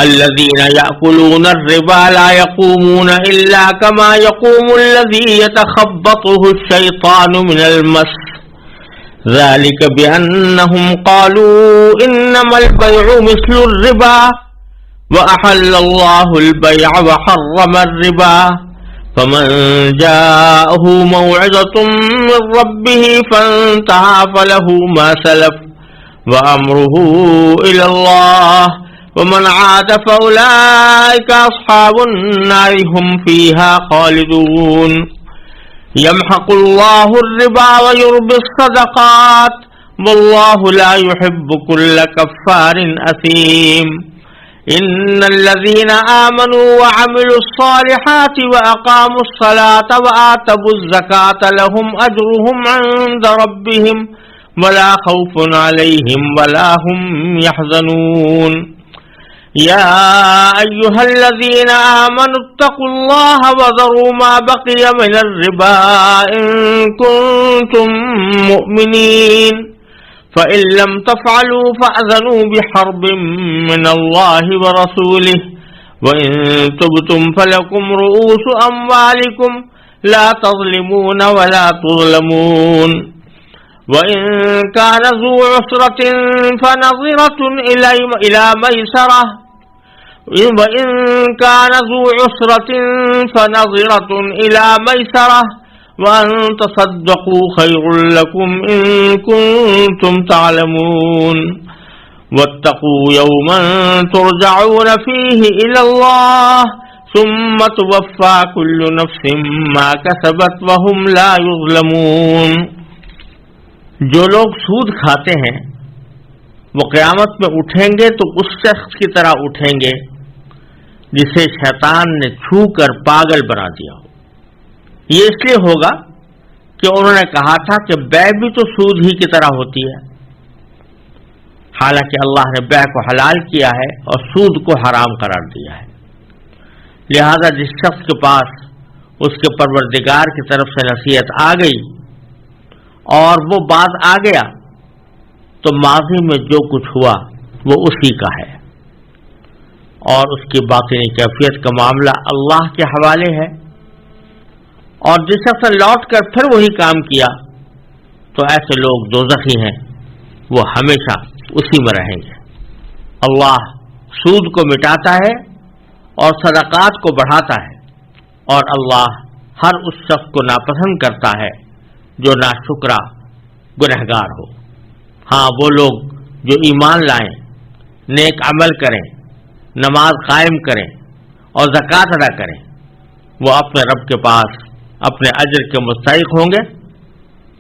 الذين يأكلون الربا لا يقومون إلا كما يقوم الذي يتخبطه الشيطان من المس ذلك بأنهم قالوا إنما البيع مثل الربا وأحل الله البيع وحرم الربا فمن جاءه موعظة من ربه فانتهى فله ما سلف وأمره إلى الله ومن عاد فأولئك أصحاب النار هم فيها خالدون يمحق الله الربا ويربي الصدقات والله لا يحب كل كفار أثيم إن الذين آمنوا وعملوا الصالحات وأقاموا الصلاة وآتوا الزكاة لهم أجرهم عند ربهم ولا خوف عليهم ولا هم يحزنون يا أيها الذين آمنوا اتقوا الله وذروا ما بقي من الربا إن كنتم مؤمنين فإن لم تفعلوا فأذنوا بحرب من الله ورسوله وإن تبتم فلكم رؤوس أموالكم لا تظلمون ولا تظلمون وإن كان ذو عسرة فنظرة إلى ميسرة وإن كان ذو عسرة فنظرة إلى ميسرة وأن تصدقوا خير لكم إن كنتم تعلمون واتقوا يوما ترجعون فيه إلى الله ثم توفى كل نفس ما كسبت وهم لا يظلمون. جو لوگ سود کھاتے ہیں وہ قیامت میں اٹھیں گے تو اس شخص کی طرح اٹھیں گے جسے شیطان نے چھو کر پاگل بنا دیا ہو. یہ اس لیے ہوگا کہ انہوں نے کہا تھا کہ بیع بھی تو سود ہی کی طرح ہوتی ہے، حالانکہ اللہ نے بیع کو حلال کیا ہے اور سود کو حرام قرار دیا ہے. لہذا جس شخص کے پاس اس کے پروردگار کی طرف سے نصیحت آ گئی اور وہ بات آ گیا تو ماضی میں جو کچھ ہوا وہ اسی کا ہے اور اس کی باطنی کیفیت کا معاملہ اللہ کے حوالے ہے. اور جس شخص نے لوٹ کر پھر وہی کام کیا تو ایسے لوگ دوزخی ہیں، وہ ہمیشہ اسی میں رہیں گے. اللہ سود کو مٹاتا ہے اور صدقات کو بڑھاتا ہے، اور اللہ ہر اس شخص کو ناپسند کرتا ہے جو ناشکرا گنہگار ہو. ہاں وہ لوگ جو ایمان لائیں، نیک عمل کریں، نماز قائم کریں اور زکوٰۃ ادا کریں، وہ اپنے رب کے پاس اپنے اجر کے مستحق ہوں گے،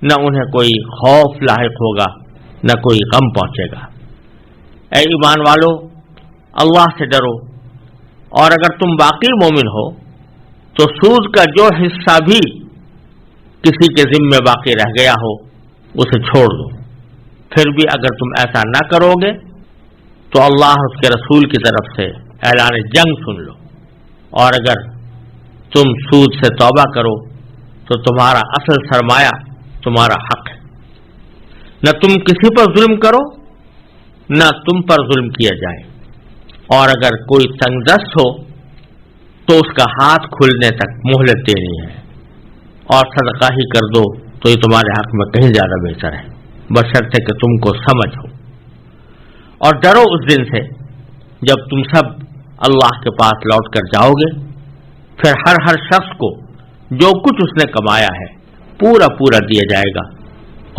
نہ انہیں کوئی خوف لاحق ہوگا نہ کوئی غم پہنچے گا. اے ایمان والو، اللہ سے ڈرو، اور اگر تم باقی مومن ہو تو سود کا جو حصہ بھی کسی کے ذمے باقی رہ گیا ہو اسے چھوڑ دو. پھر بھی اگر تم ایسا نہ کرو گے تو اللہ اس کے رسول کی طرف سے اعلان جنگ سن لو، اور اگر تم سود سے توبہ کرو تو تمہارا اصل سرمایہ تمہارا حق ہے. نہ تم کسی پر ظلم کرو نہ تم پر ظلم کیا جائے، اور اگر کوئی تنگ دست ہو تو اس کا ہاتھ کھلنے تک مہلت دینی ہے، اور صدقہ ہی کر دو تو یہ تمہارے حق میں کہیں زیادہ بہتر ہے، بشرطے کہ تم کو سمجھ ہو. اور ڈرو اس دن سے جب تم سب اللہ کے پاس لوٹ کر جاؤ گے، پھر ہر شخص کو جو کچھ اس نے کمایا ہے پورا پورا دیا جائے گا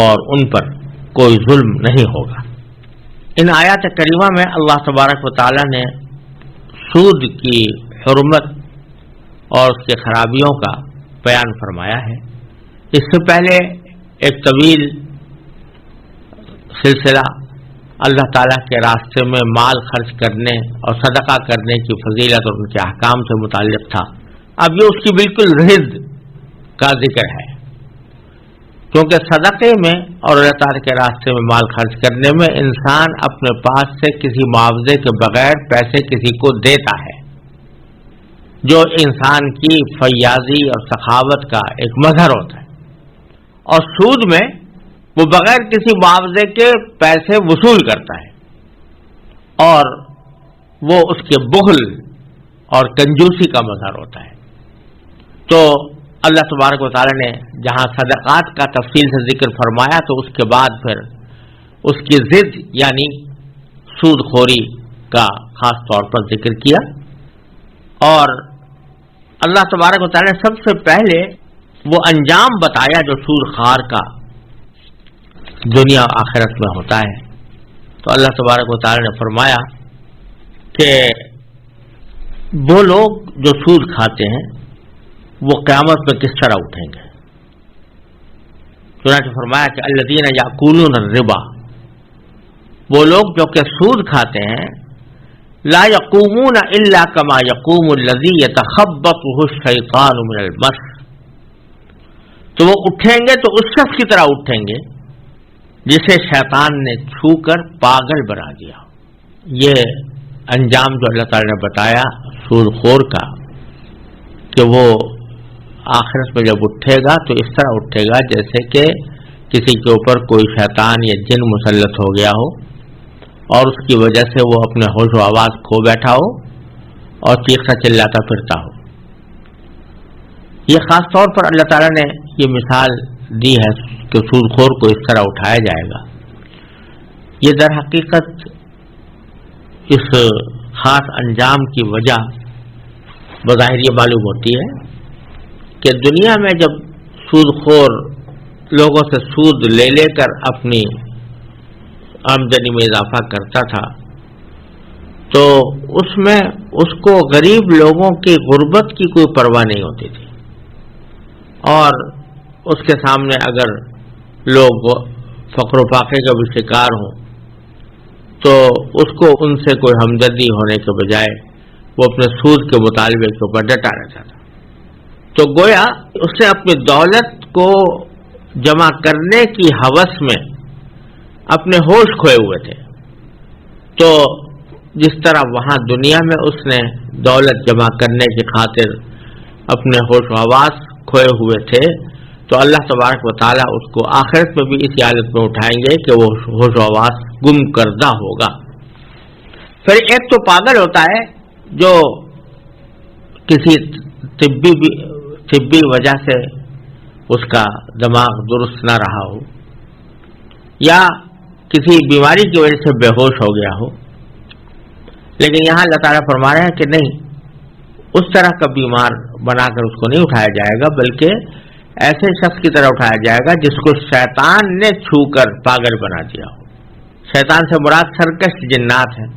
اور ان پر کوئی ظلم نہیں ہوگا. ان آیات کریمہ میں اللہ تبارک و تعالی نے سود کی حرمت اور اس کے خرابیوں کا بیان فرمایا ہے. اس سے پہلے ایک طویل سلسلہ اللہ تعالیٰ کے راستے میں مال خرچ کرنے اور صدقہ کرنے کی فضیلت اور ان کے احکام سے متعلق تھا. اب یہ اس کی بالکل ضد کا ذکر ہے، کیونکہ صدقے میں اور اللہ تعالیٰ کے راستے میں مال خرچ کرنے میں انسان اپنے پاس سے کسی معاوضے کے بغیر پیسے کسی کو دیتا ہے، جو انسان کی فیاضی اور سخاوت کا ایک مظہر ہوتا ہے. اور سود میں وہ بغیر کسی معاوضے کے پیسے وصول کرتا ہے، اور وہ اس کے بخل اور کنجوسی کا مظہر ہوتا ہے. تو اللہ تبارک و تعالی نے جہاں صدقات کا تفصیل سے ذکر فرمایا تو اس کے بعد پھر اس کی ضد یعنی سود خوری کا خاص طور پر ذکر کیا. اور اللہ تبارک و تعالی نے سب سے پہلے وہ انجام بتایا جو سود خوار کا دنیا آخرت میں ہوتا ہے. تو اللہ تبارک و تعالی نے فرمایا کہ وہ لوگ جو سود کھاتے ہیں وہ قیامت میں کس طرح اٹھیں گے. چنانچہ فرمایا کہ الذین یاکلون الربا، وہ لوگ جو کہ سود کھاتے ہیں، لا یقومون الا کما یقوم الذی یتخبطہ الشیطان من المس، تو وہ اٹھیں گے تو اس شخص کی طرح اٹھیں گے جسے شیطان نے چھو کر پاگل بنا دیا. یہ انجام جو اللہ تعالی نے بتایا سود خور کا کہ وہ آخرت میں جب اٹھے گا تو اس طرح اٹھے گا جیسے کہ کسی کے اوپر کوئی شیطان یا جن مسلط ہو گیا ہو اور اس کی وجہ سے وہ اپنے ہوش و آواز کھو بیٹھا ہو اور چیختا چلاتا پھرتا ہو. یہ خاص طور پر اللہ تعالیٰ نے یہ مثال دی ہے کہ سود خور کو اس طرح اٹھایا جائے گا. یہ در حقیقت اس خاص انجام کی وجہ بظاہر یہ معلوم ہوتی ہے کہ دنیا میں جب سود خور لوگوں سے سود لے لے کر اپنی آمدنی میں اضافہ کرتا تھا تو اس میں اس کو غریب لوگوں کی غربت کی کوئی پرواہ نہیں ہوتی تھی، اور اس کے سامنے اگر لوگ فقر و فاقے کا بھی شکار ہوں تو اس کو ان سے کوئی ہمدردی ہونے کے بجائے وہ اپنے سود کے مطالبے کے اوپر ڈٹا رہتا تھا. تو گویا اس نے اپنی دولت کو جمع کرنے کی ہوس میں اپنے ہوش کھوئے ہوئے تھے. تو جس طرح وہاں دنیا میں اس نے دولت جمع کرنے کی خاطر اپنے ہوش و حواس کھوئے ہوئے تھے تو اللہ تبارک و تعالیٰ اس کو آخرت میں بھی اسی حالت میں اٹھائیں گے کہ وہ ہوش و حواس گم کردہ ہوگا. پھر ایک تو پاگل ہوتا ہے جو کسی طبی وجہ سے اس کا دماغ درست نہ رہا ہو یا کسی بیماری کی وجہ سے بے ہوش ہو گیا ہو، لیکن یہاں اللہ تعالیٰ فرما رہے ہیں کہ نہیں، اس طرح کا بیمار بنا کر اس کو نہیں اٹھایا جائے گا، بلکہ ایسے شخص کی طرح اٹھایا جائے گا جس کو شیطان نے چھو کر پاگل بنا دیا ہو. شیطان سے مراد سرکش جنات ہیں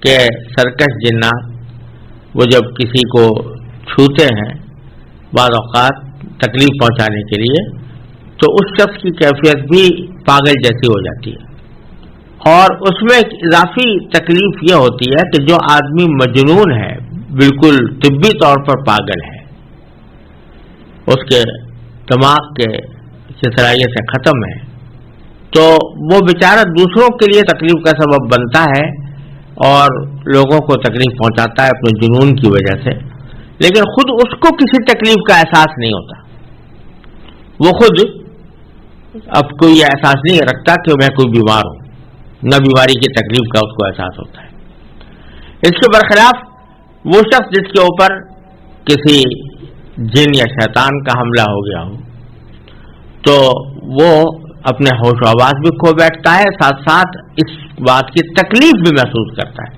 کہ سرکش جنات وہ جب کسی کو چھوتے ہیں بعض اوقات تکلیف پہنچانے کے لیے تو اس شخص کی کیفیت بھی پاگل جیسی ہو جاتی ہے. اور اس میں ایک اضافی تکلیف یہ ہوتی ہے کہ جو آدمی مجنون ہے، بالکل طبی طور پر پاگل ہے، اس کے دماغ کے صلاحیت سے ختم ہے، تو وہ بیچارہ دوسروں کے لیے تکلیف کا سبب بنتا ہے اور لوگوں کو تکلیف پہنچاتا ہے اپنے جنون کی وجہ سے، لیکن خود اس کو کسی تکلیف کا احساس نہیں ہوتا. وہ خود اب کوئی احساس نہیں رکھتا کہ میں کوئی بیمار ہوں، نہ بیماری کی تکلیف کا اس کو احساس ہوتا ہے. اس کے برخلاف وہ شخص جس کے اوپر کسی جن یا شیطان کا حملہ ہو گیا ہو تو وہ اپنے ہوش و حواس بھی کھو بیٹھتا ہے، ساتھ ساتھ اس بات کی تکلیف بھی محسوس کرتا ہے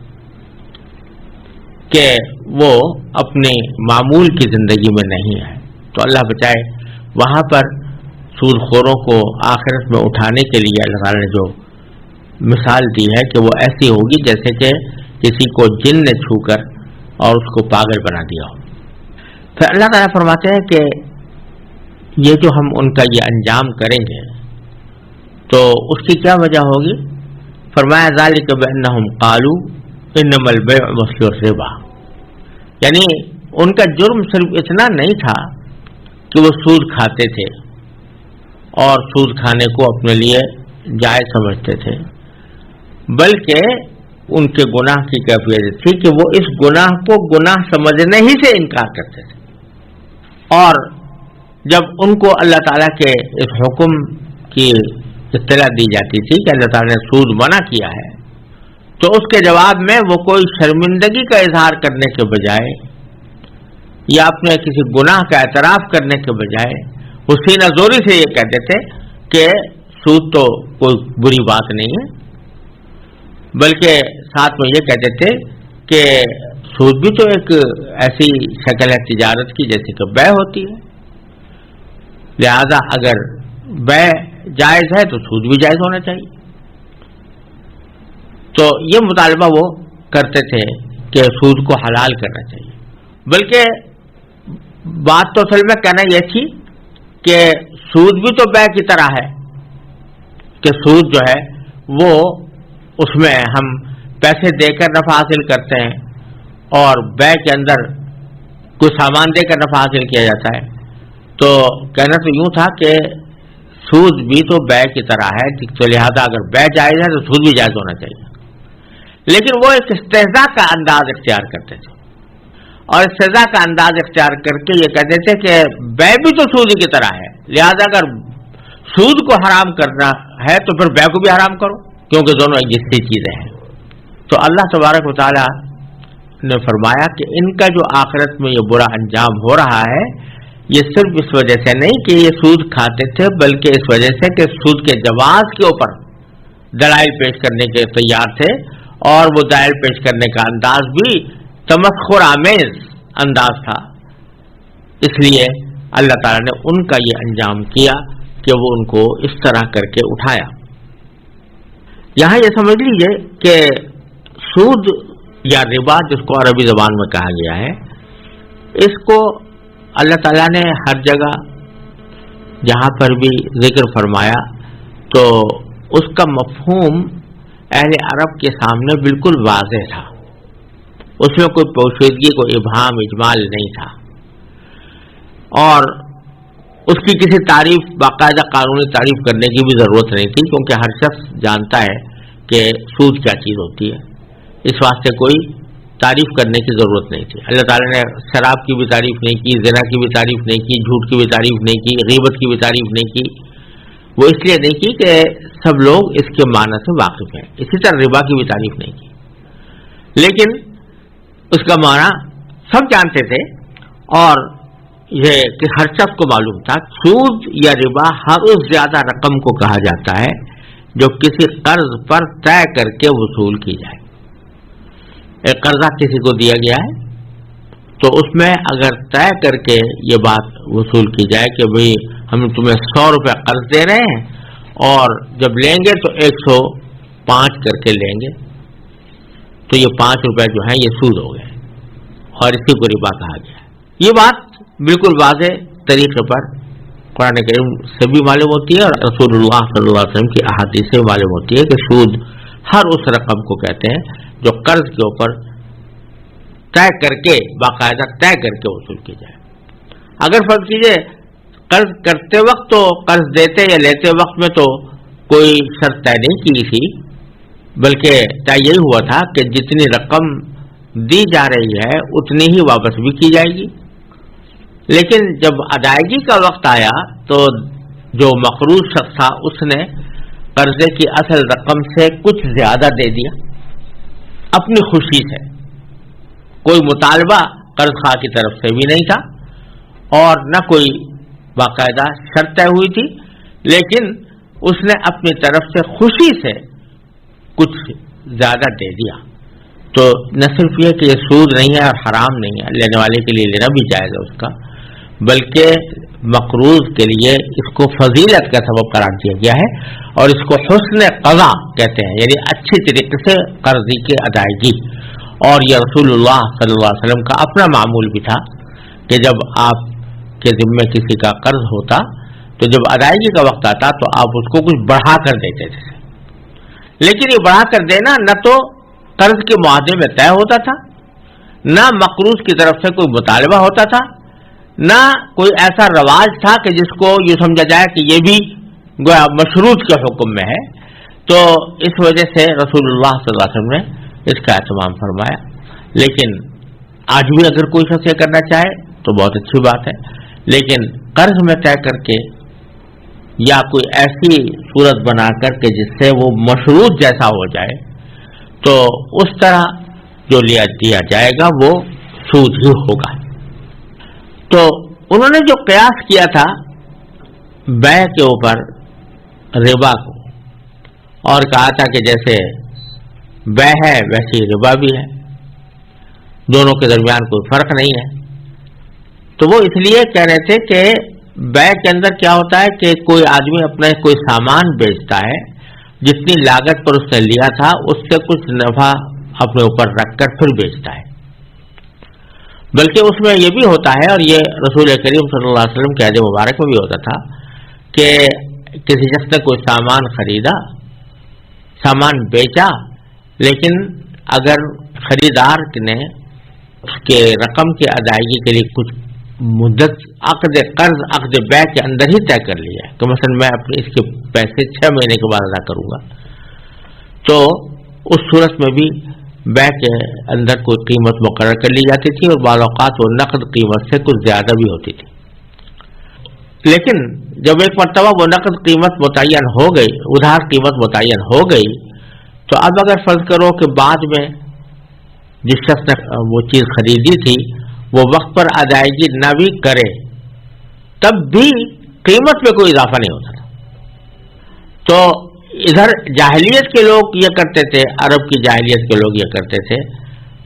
کہ وہ اپنی معمول کی زندگی میں نہیں ہے. تو اللہ بچائے، وہاں پر سود خوروں کو آخرت میں اٹھانے کے لیے اللہ تعالیٰ نے جو مثال دی ہے کہ وہ ایسی ہوگی جیسے کہ کسی کو جن نے چھو کر اور اس کو پاگل بنا دیا ہو. پھر اللہ تعالیٰ فرماتے ہیں کہ یہ جو ہم ان کا یہ انجام کریں گے تو اس کی کیا وجہ ہوگی؟ فرمایا ذالک بانہم قالوا انما البیع مثل الربا، یعنی ان کا جرم صرف اتنا نہیں تھا کہ وہ سود کھاتے تھے اور سود کھانے کو اپنے لیے جائز سمجھتے تھے، بلکہ ان کے گناہ کی کیفیت تھی کہ وہ اس گناہ کو گناہ سمجھنے ہی سے انکار کرتے تھے. اور جب ان کو اللہ تعالیٰ کے اس حکم کی اطلاع دی جاتی تھی کہ اللہ تعالیٰ نے سود منع کیا ہے تو اس کے جواب میں وہ کوئی شرمندگی کا اظہار کرنے کے بجائے یا اپنے کسی گناہ کا اعتراف کرنے کے بجائے وہ سینہ زوری سے یہ کہتے تھے کہ سود تو کوئی بری بات نہیں ہے، بلکہ ساتھ میں یہ کہتے تھے کہ سود بھی تو ایک ایسی شکل ہے تجارت کی جیسے کہ بیع ہوتی ہے، لہذا اگر بیع جائز ہے تو سود بھی جائز ہونا چاہیے۔ تو یہ مطالبہ وہ کرتے تھے کہ سود کو حلال کرنا چاہیے، بلکہ بات تو اصل میں کہنا یہ تھی کہ سود بھی تو بیع کی طرح ہے کہ سود جو ہے وہ اس میں ہم پیسے دے کر نفع حاصل کرتے ہیں اور بیع کے اندر کوئی سامان دے کر نفع حاصل کیا جاتا ہے۔ تو کہنا تو یوں تھا کہ سود بھی تو بیع کی طرح ہے، تو لہذا اگر بیع جائز ہے تو سود بھی جائز ہونا چاہیے، لیکن وہ ایک استہزاء کا انداز اختیار کرتے تھے اور استہزاء کا انداز اختیار کر کے یہ کہتے تھے کہ بیع بھی تو سود کی طرح ہے، لہذا اگر سود کو حرام کرنا ہے تو پھر بیع کو بھی حرام کرو، کیونکہ دونوں ایک جیسی چیزیں ہیں۔ تو اللہ تبارک و تعالی نے فرمایا کہ ان کا جو آخرت میں یہ برا انجام ہو رہا ہے یہ صرف اس وجہ سے نہیں کہ یہ سود کھاتے تھے، بلکہ اس وجہ سے کہ سود کے جواز کے اوپر دلائل پیش کرنے کے تیار تھے، اور وہ دلائل پیش کرنے کا انداز بھی تمسخر آمیز انداز تھا۔ اس لیے اللہ تعالیٰ نے ان کا یہ انجام کیا کہ وہ ان کو اس طرح کر کے اٹھایا۔ یہاں یہ سمجھ لیجئے کہ سود یا ربا جس کو عربی زبان میں کہا گیا ہے، اس کو اللہ تعالیٰ نے ہر جگہ جہاں پر بھی ذکر فرمایا تو اس کا مفہوم اہل عرب کے سامنے بالکل واضح تھا، اس میں کوئی پوشیدگی، کوئی ابہام اجمال نہیں تھا، اور اس کی کسی تعریف، باقاعدہ قانونی تعریف کرنے کی بھی ضرورت نہیں تھی، کیونکہ ہر شخص جانتا ہے کہ سود کیا چیز ہوتی ہے، اس واسطے کوئی تعریف کرنے کی ضرورت نہیں تھی۔ اللہ تعالیٰ نے شراب کی بھی تعریف نہیں کی، زنا کی بھی تعریف نہیں کی، جھوٹ کی بھی تعریف نہیں کی، غیبت کی بھی تعریف نہیں کی، وہ اس لیے نہیں کی کہ سب لوگ اس کے معنی سے واقف ہیں۔ اسی طرح ربا کی بھی تعریف نہیں کی، لیکن اس کا معنی سب جانتے تھے، اور یہ کہ ہر شخص کو معلوم تھا سود یا ربا ہر اس زیادہ رقم کو کہا جاتا ہے جو کسی قرض پر طے کر کے وصول کی جائے۔ ایک قرضہ کسی کو دیا گیا ہے تو اس میں اگر طے کر کے یہ بات وصول کی جائے کہ بھئی ہم تمہیں 100 روپے قرض دے رہے ہیں اور جب لیں گے تو 105 کر کے لیں گے، تو یہ 5 روپے جو ہیں یہ سود ہو گئے اور اسی کو ربا کہا گیا ہے۔ یہ بات بالکل واضح طریقے پر قرآن کریم سے بھی معلوم ہوتی ہے اور رسول اللہ صلی اللہ علیہ وسلم کی احادیث سے معلوم ہوتی ہے کہ سود ہر اس رقم کو کہتے ہیں جو قرض کے اوپر طے کر کے، باقاعدہ طے کر کے وصول کی جائے۔ اگر فرض کیجئے قرض کرتے وقت تو قرض دیتے یا لیتے وقت میں تو کوئی شرط طے نہیں کی تھی، بلکہ طے یہی ہوا تھا کہ جتنی رقم دی جا رہی ہے اتنی ہی واپس بھی کی جائے گی، لیکن جب ادائیگی کا وقت آیا تو جو مقروض شخص تھا اس نے قرضے کی اصل رقم سے کچھ زیادہ دے دیا اپنی خوشی سے، کوئی مطالبہ قرض خواہ کی طرف سے بھی نہیں تھا اور نہ کوئی باقاعدہ شرط طے ہوئی تھی، لیکن اس نے اپنی طرف سے خوشی سے کچھ زیادہ دے دیا۔ تو نہ صرف یہ کہ یہ سود نہیں ہے اور حرام نہیں ہے، لینے والے کے لیے لینا بھی جائز ہے اس کا، بلکہ مقروض کے لیے اس کو فضیلت کا سبب قرار دیا گیا ہے اور اس کو حسن قضا کہتے ہیں، یعنی اچھی طریقے سے قرضی کی ادائیگی۔ اور یہ رسول اللہ صلی اللہ علیہ وسلم کا اپنا معمول بھی تھا کہ جب آپ کے ذمے کسی کا قرض ہوتا تو جب ادائیگی کا وقت آتا تو آپ اس کو کچھ بڑھا کر دیتے تھے، لیکن یہ بڑھا کر دینا نہ تو قرض کے معاہدے میں طے ہوتا تھا، نہ مقروض کی طرف سے کوئی مطالبہ ہوتا تھا، نہ کوئی ایسا رواج تھا کہ جس کو یہ سمجھا جائے کہ یہ بھی گویا مشروط کے حکم میں ہے۔ تو اس وجہ سے رسول اللہ صلی اللہ علیہ وسلم نے اس کا اہتمام فرمایا۔ لیکن آج بھی اگر کوئی شخص یہ کرنا چاہے تو بہت اچھی بات ہے، لیکن قرض میں طے کر کے یا کوئی ایسی صورت بنا کر کے جس سے وہ مشروط جیسا ہو جائے تو اس طرح جو دیا جائے گا وہ سود ہی ہوگا۔ تو انہوں نے جو قیاس کیا تھا بیع کے اوپر ربا کو، اور کہا تھا کہ جیسے بیع ہے ویسے ربا بھی ہے، دونوں کے درمیان کوئی فرق نہیں ہے۔ تو وہ اس لیے کہہ رہے تھے کہ بیع کے اندر کیا ہوتا ہے کہ کوئی آدمی اپنا کوئی سامان بیچتا ہے، جتنی لاگت پر اس نے لیا تھا اس سے کچھ نفع اپنے اوپر رکھ کر پھر بیچتا ہے۔ بلکہ اس میں یہ بھی ہوتا ہے، اور یہ رسول کریم صلی اللہ علیہ وسلم کے عہد مبارک میں بھی ہوتا تھا کہ کسی شخص نے کوئی سامان خریدا، سامان بیچا، لیکن اگر خریدار نے اس کے رقم کی ادائیگی کے لیے کچھ مدت عقد قرض عقد بیع کے اندر ہی طے کر لیا کہ مثلا میں اپنے اس کے پیسے 6 مہینے کے بعد ادا کروں گا، تو اس صورت میں بھی بیع کے اندر کوئی قیمت مقرر کر لی جاتی تھی، اور بعض اوقات وہ نقد قیمت سے کچھ زیادہ بھی ہوتی تھی۔ لیکن جب ایک مرتبہ وہ نقد قیمت متعین ہو گئی، ادھار قیمت متعین ہو گئی، تو اب اگر فرض کرو کہ بعد میں جس شخص نے وہ چیز خریدی تھی وہ وقت پر ادائیگی نہ بھی کرے، تب بھی قیمت میں کوئی اضافہ نہیں ہوتا تھا۔ تو ادھر جاہلیت کے لوگ یہ کرتے تھے، عرب کی جاہلیت کے لوگ یہ کرتے تھے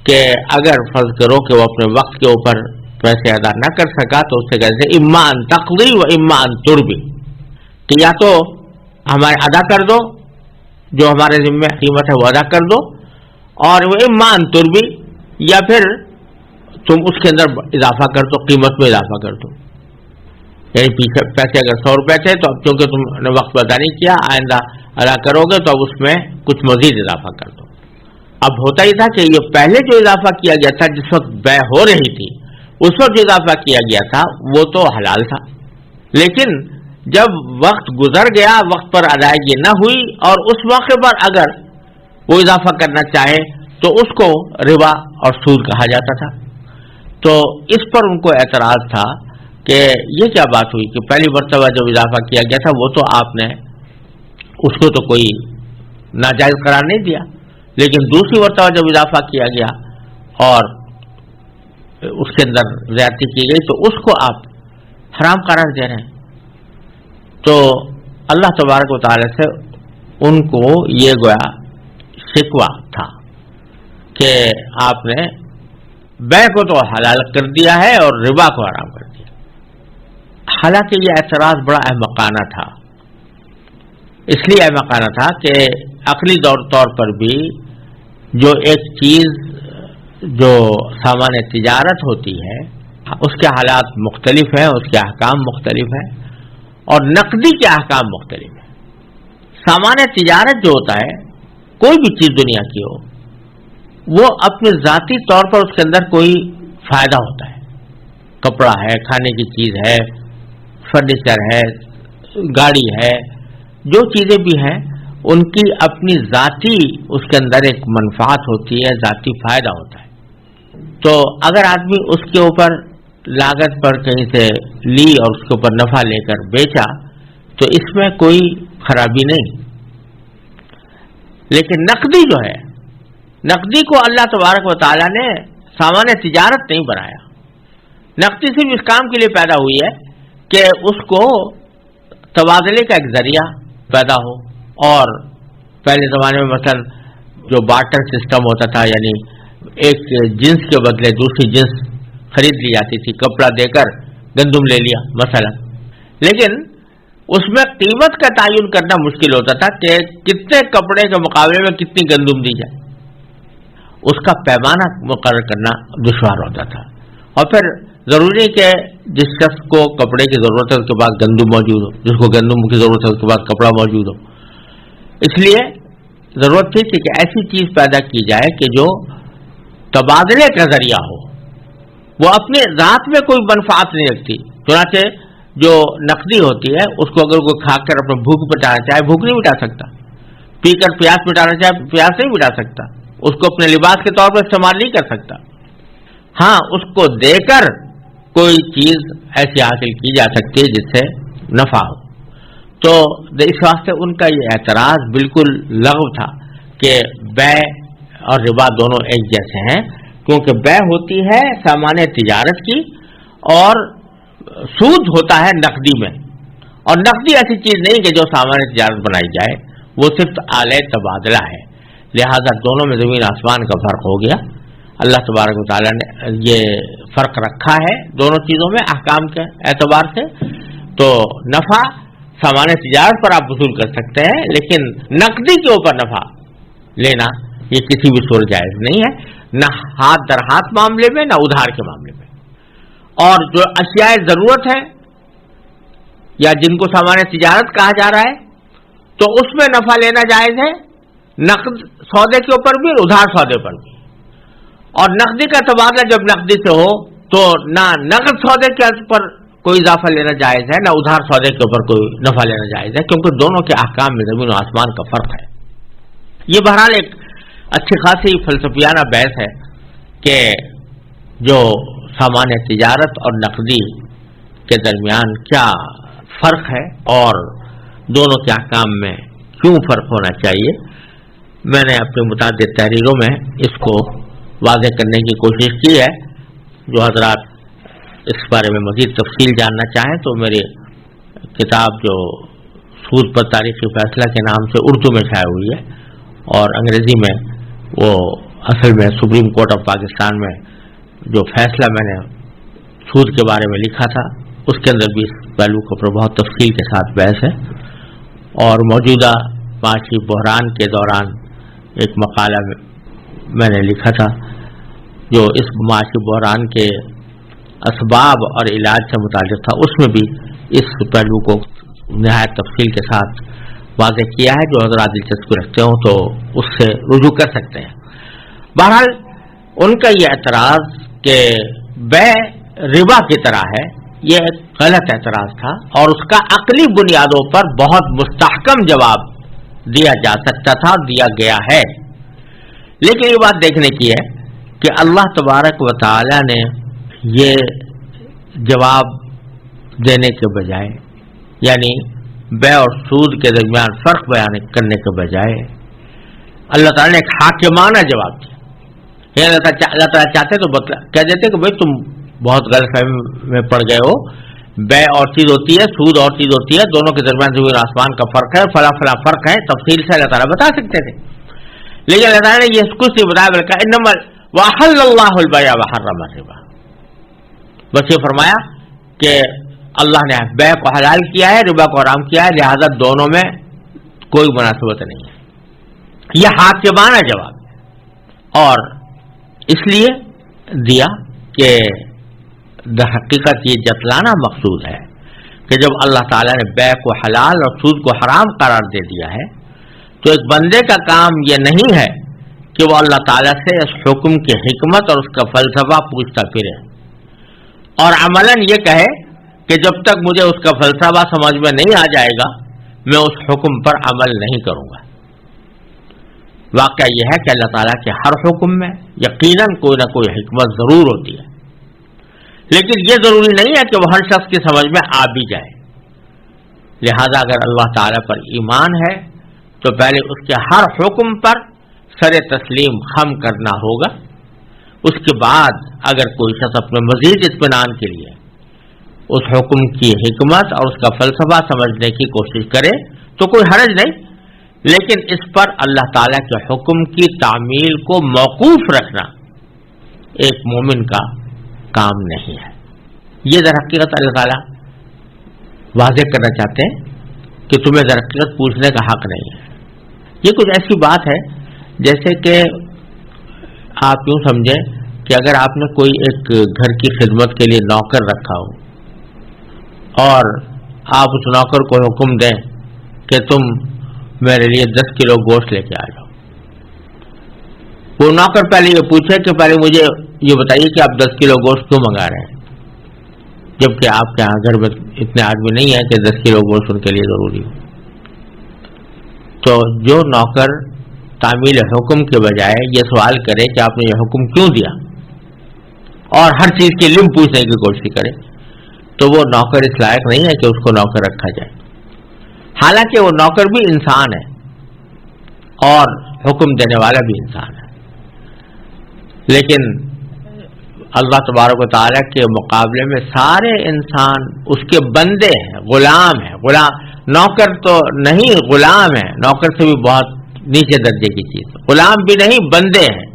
کہ اگر فرض کرو کہ وہ اپنے وقت کے اوپر پیسے ادا نہ کر سکا تو اس سے کہتے تھے اما ان تقضی و اما ان تربی، کہ یا تو ہمارے ادا کر دو، جو ہمارے ذمہ قیمت ہے وہ ادا کر دو، اور وہ اما ان تربی، یا پھر تم اس کے اندر اضافہ کر دو، قیمت میں اضافہ کر دو۔ یعنی پیچھے پیسے اگر 100 روپے تھے تو اب چونکہ تم نے وقت ادا نہیں کیا، آئندہ ادا کرو گے تو اب اس میں کچھ مزید اضافہ کر دو۔ اب ہوتا ہی تھا کہ یہ پہلے جو اضافہ کیا گیا تھا جس وقت بیع ہو رہی تھی، اس وقت جو اضافہ کیا گیا تھا وہ تو حلال تھا، لیکن جب وقت گزر گیا، وقت پر ادائیگی نہ ہوئی، اور اس موقع پر اگر وہ اضافہ کرنا چاہے تو اس کو ربا اور سود کہا جاتا تھا۔ تو اس پر ان کو اعتراض تھا کہ یہ کیا بات ہوئی کہ پہلی مرتبہ جب اضافہ کیا گیا تھا وہ تو آپ نے اس کو تو کوئی ناجائز قرار نہیں دیا، لیکن دوسری مرتبہ جب اضافہ کیا گیا اور اس کے اندر زیادتی کی گئی تو اس کو آپ حرام قرار دے رہے ہیں۔ تو اللہ تبارک و تعالی سے ان کو یہ گویا شکوہ تھا کہ آپ نے بیع کو تو حلال کر دیا ہے اور ربا کو حرام کر دیا۔ حالانکہ یہ اعتراض بڑا احمقانہ تھا، اس لیے احمقانہ تھا کہ عقلی طور پر بھی جو ایک چیز جو سامان تجارت ہوتی ہے اس کے حالات مختلف ہیں، اس کے احکام مختلف ہیں، اور نقدی کے احکام مختلف ہیں۔ سامان تجارت جو ہوتا ہے، کوئی بھی چیز دنیا کی ہو، وہ اپنے ذاتی طور پر اس کے اندر کوئی فائدہ ہوتا ہے، کپڑا ہے، کھانے کی چیز ہے، فرنیچر ہے، گاڑی ہے، جو چیزیں بھی ہیں ان کی اپنی ذاتی اس کے اندر ایک منفعت ہوتی ہے، ذاتی فائدہ ہوتا ہے۔ تو اگر آدمی اس کے اوپر لاگت پر کہیں سے لی اور اس کے اوپر نفع لے کر بیچا تو اس میں کوئی خرابی نہیں، لیکن نقدی جو ہے، نقدی کو اللہ تبارک و تعالیٰ نے سامان تجارت نہیں بنایا۔ نقدی صرف اس کام کے لیے پیدا ہوئی ہے کہ اس کو تبادلے کا ایک ذریعہ پیدا ہو، اور پہلے زمانے میں مثلا جو بارٹر سسٹم ہوتا تھا، یعنی ایک جنس کے بدلے دوسری جنس خرید لی جاتی تھی، کپڑا دے کر گندم لے لیا مثلا، لیکن اس میں قیمت کا تعین کرنا مشکل ہوتا تھا کہ کتنے کپڑے کے مقابلے میں کتنی گندم دی جائے، اس کا پیمانہ مقرر کرنا دشوار ہوتا تھا۔ اور پھر ضروری کہ جس شخص کو کپڑے کی ضرورت ہے اس کے پاس گندم موجود ہو، جس کو گندم کی ضرورت ہے اس کے پاس کپڑا موجود ہو، اس لیے ضرورت تھی کہ ایسی چیز پیدا کی جائے کہ جو تبادلے کا ذریعہ ہو، وہ اپنے ذات میں کوئی منفعت نہیں رکھتی۔ چنانچہ جو نقدی ہوتی ہے اس کو اگر کوئی کھا کر اپنا بھوک مٹانا چاہے بھوک نہیں مٹا سکتا، پی کر پیاس مٹانا چاہے پیاس نہیں مٹا سکتا، اس کو اپنے لباس کے طور پر استعمال نہیں کر سکتا۔ ہاں، اس کو دے کر کوئی چیز ایسی حاصل کی جا سکتی ہے جس سے نفع ہو۔ تو اس واسطے ان کا یہ اعتراض بالکل لغو تھا کہ بیع اور ربا دونوں ایک جیسے ہیں، کیونکہ بے ہوتی ہے سامان تجارت کی اور سود ہوتا ہے نقدی میں، اور نقدی ایسی چیز نہیں کہ جو سامان تجارت بنائی جائے، وہ صرف آلے تبادلہ ہے، لہذا دونوں میں زمین آسمان کا فرق ہو گیا۔ اللہ تبارک و تعالیٰ نے یہ فرق رکھا ہے دونوں چیزوں میں احکام کے اعتبار سے، تو نفع سامان تجارت پر آپ وصول کر سکتے ہیں، لیکن نقدی کے اوپر نفع لینا یہ کسی بھی صورت جائز نہیں ہے، نہ ہاتھ در ہاتھ معاملے میں، نہ ادھار کے معاملے میں۔ اور جو اشیاء ضرورت ہے یا جن کو سامان تجارت کہا جا رہا ہے، تو اس میں نفع لینا جائز ہے، نقد سودے کے اوپر بھی اور ادھار سودے پر بھی۔ اور نقدی کا تبادلہ جب نقدی سے ہو تو نہ نقد سودے کے پر کوئی اضافہ لینا جائز ہے، نہ ادھار سودے کے اوپر کوئی نفع لینا جائز ہے، کیونکہ دونوں کے احکام میں زمین و آسمان کا فرق ہے۔ یہ بہرحال ایک اچھی خاصی فلسفیانہ بحث ہے کہ جو سامان تجارت اور نقدی کے درمیان کیا فرق ہے اور دونوں کے احکام میں کیوں فرق ہونا چاہیے۔ میں نے اپنی متعدد تحریروں میں اس کو واضح کرنے کی کوشش کی ہے۔ جو حضرات اس بارے میں مزید تفصیل جاننا چاہیں تو میری کتاب جو سود پر تاریخی فیصلہ کے نام سے اردو میں شائع ہوئی ہے، اور انگریزی میں وہ اصل میں سپریم کورٹ آف پاکستان میں جو فیصلہ میں نے سود کے بارے میں لکھا تھا، اس کے اندر بھی اس پہلو کو پر بہت تفصیل کے ساتھ بحث ہے۔ اور موجودہ معاشی بحران کے دوران ایک مقالہ میں نے لکھا تھا جو اس معاشی بحران کے اسباب اور علاج سے متعلق تھا، اس میں بھی اس پہلو کو نہایت تفصیل کے ساتھ واضح کیا ہے۔ جو حضرات دلچسپی رکھتے ہوں تو اس سے رجوع کر سکتے ہیں۔ بہرحال ان کا یہ اعتراض کہ بے ربا کی طرح ہے، یہ ایک غلط اعتراض تھا، اور اس کا عقلی بنیادوں پر بہت مستحکم جواب دیا جا سکتا تھا اور دیا گیا ہے۔ لیکن یہ بات دیکھنے کی ہے کہ اللہ تبارک و تعالی نے یہ جواب دینے کے بجائے، یعنی بے اور سود کے درمیان فرق بیان کرنے کے بجائے، اللہ تعالیٰ نے ایک حاکمانہ جواب دیا۔ یعنی اللہ تعالیٰ چاہتے تو کہہ دیتے کہ بھائی تم بہت غلط فہمی میں پڑ گئے ہو، بے اور چیز ہوتی ہے، سود اور چیز ہوتی ہے، دونوں کے درمیان زمین آسمان کا فرق ہے، فلاں فلاں فرق ہے، تفصیل سے اللہ تعالیٰ بتا سکتے تھے، لیکن اللہ تعالیٰ نے یہ کچھ نہیں بتایا، بلکہ انما وَأَحَلَّ اللَّهُ الْبَيْعَ وَحَرَّمَ الرِّبَا، بس یہ فرمایا کہ اللہ نے بے کو حلال کیا ہے، ربا کو حرام کیا ہے، لہذا دونوں میں کوئی مناسبت نہیں ہے۔ یہ حاکمانہ جواب ہے، اور اس لیے دیا کہ در حقیقت یہ جتلانا مقصود ہے کہ جب اللہ تعالیٰ نے بے کو حلال اور سود کو حرام قرار دے دیا ہے، تو ایک بندے کا کام یہ نہیں ہے کہ وہ اللہ تعالیٰ سے اس حکم کی حکمت اور اس کا فلسفہ پوچھتا پھرے، اور عملاً یہ کہے کہ جب تک مجھے اس کا فلسفہ سمجھ میں نہیں آ جائے گا میں اس حکم پر عمل نہیں کروں گا۔ واقعہ یہ ہے کہ اللہ تعالیٰ کے ہر حکم میں یقیناً کوئی نہ کوئی حکمت ضرور ہوتی ہے، لیکن یہ ضروری نہیں ہے کہ وہ ہر شخص کی سمجھ میں آ بھی جائے۔ لہذا اگر اللہ تعالیٰ پر ایمان ہے تو پہلے اس کے ہر حکم پر سر تسلیم خم کرنا ہوگا، اس کے بعد اگر کوئی شخص اپنے مزید اطمینان کے لیے اس حکم کی حکمت اور اس کا فلسفہ سمجھنے کی کوشش کرے تو کوئی حرج نہیں، لیکن اس پر اللہ تعالیٰ کے حکم کی تعمیل کو موقوف رکھنا ایک مومن کا کام نہیں ہے۔ یہ در حقیقت اللہ تعالیٰ واضح کرنا چاہتے ہیں کہ تمہیں در حقیقت پوچھنے کا حق نہیں ہے۔ یہ کچھ ایسی بات ہے جیسے کہ آپ یوں سمجھیں کہ اگر آپ نے کوئی ایک گھر کی خدمت کے لیے نوکر رکھا ہو اور آپ اس نوکر کو حکم دیں کہ تم میرے لیے 10 کلو گوشت لے کے آ جاؤ، وہ نوکر پہلے یہ پوچھے کہ پہلے مجھے یہ بتائیے کہ آپ 10 کلو گوشت کیوں منگا رہے ہیں، جبکہ آپ کے یہاں گھر میں اتنے آدمی نہیں ہیں کہ 10 کلو گوشت ان کے لیے ضروری ہو۔ تو جو نوکر تعمیل حکم کے بجائے یہ سوال کرے کہ آپ نے یہ حکم کیوں دیا اور ہر چیز کی علم پوچھنے کی کوشش کرے تو وہ نوکر اس لائق نہیں ہے کہ اس کو نوکر رکھا جائے، حالانکہ وہ نوکر بھی انسان ہے اور حکم دینے والا بھی انسان ہے۔ لیکن اللہ تبارک و تعالیٰ کے مقابلے میں سارے انسان اس کے بندے ہیں، غلام ہیں. غلام نوکر تو نہیں، غلام ہے. نوکر سے بھی بہت نیچے درجے کی چیز. غلام بھی نہیں، بندے ہیں،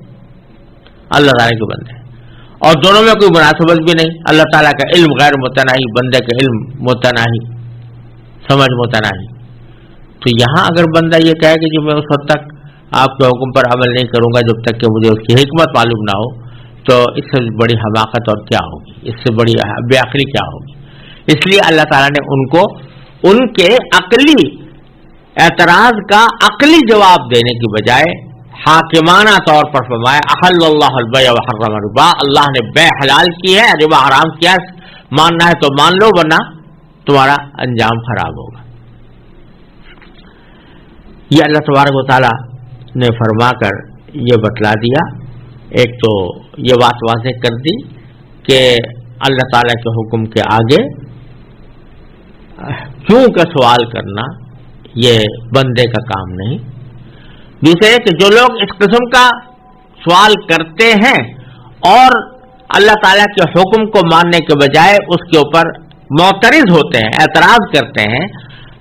اللہ تعالیٰ کے بندے ہیں. اور دونوں میں کوئی مناسبت بھی نہیں. اللہ تعالیٰ کا علم غیر متناہی، بندے کا علم متناہی، سمجھ متناہی. تو یہاں اگر بندہ یہ کہے کہ میں اس وقت تک آپ کے حکم پر عمل نہیں کروں گا جب تک کہ مجھے اس کی حکمت معلوم نہ ہو، تو اس سے بڑی حماقت اور کیا ہوگی، اس سے بڑی بے عقلی کیا ہوگی. اس لیے اللہ تعالیٰ نے ان کو ان کے عقلی اعتراض کا عقلی جواب دینے کی بجائے حاکمانہ طور پر فرمایا احل اللہ البیع وحرم الربا. اللہ نے بے حلال کی ہے، ربا حرام کیا ہے. ماننا ہے تو مان لو، ورنہ تمہارا انجام خراب ہوگا. یہ اللہ تبارک و تعالیٰ نے فرما کر یہ بتلا دیا. ایک تو یہ بات واضح کر دی کہ اللہ تعالیٰ کے حکم کے آگے کیوں کا سوال کرنا یہ بندے کا کام نہیں. دوسرے کہ جو لوگ اس قسم کا سوال کرتے ہیں اور اللہ تعالیٰ کے حکم کو ماننے کے بجائے اس کے اوپر معترض ہوتے ہیں، اعتراض کرتے ہیں،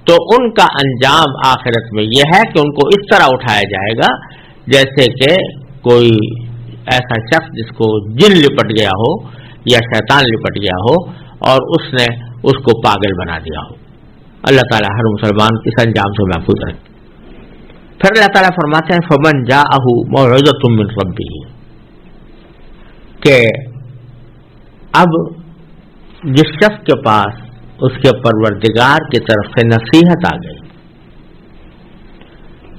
تو ان کا انجام آخرت میں یہ ہے کہ ان کو اس طرح اٹھایا جائے گا جیسے کہ کوئی ایسا شخص جس کو جن لپٹ گیا ہو یا شیطان لپٹ گیا ہو اور اس نے اس کو پاگل بنا دیا ہو. اللہ تعالیٰ ہر مسلمان اس انجام سے محفوظ رکھے. پھر اللہ تعالیٰ فرماتے ہیں فمن جاءہ موعظۃ من ربہ، کہ اب جس شخص کے پاس اس کے پروردگار کی طرف سے نصیحت آ گئی،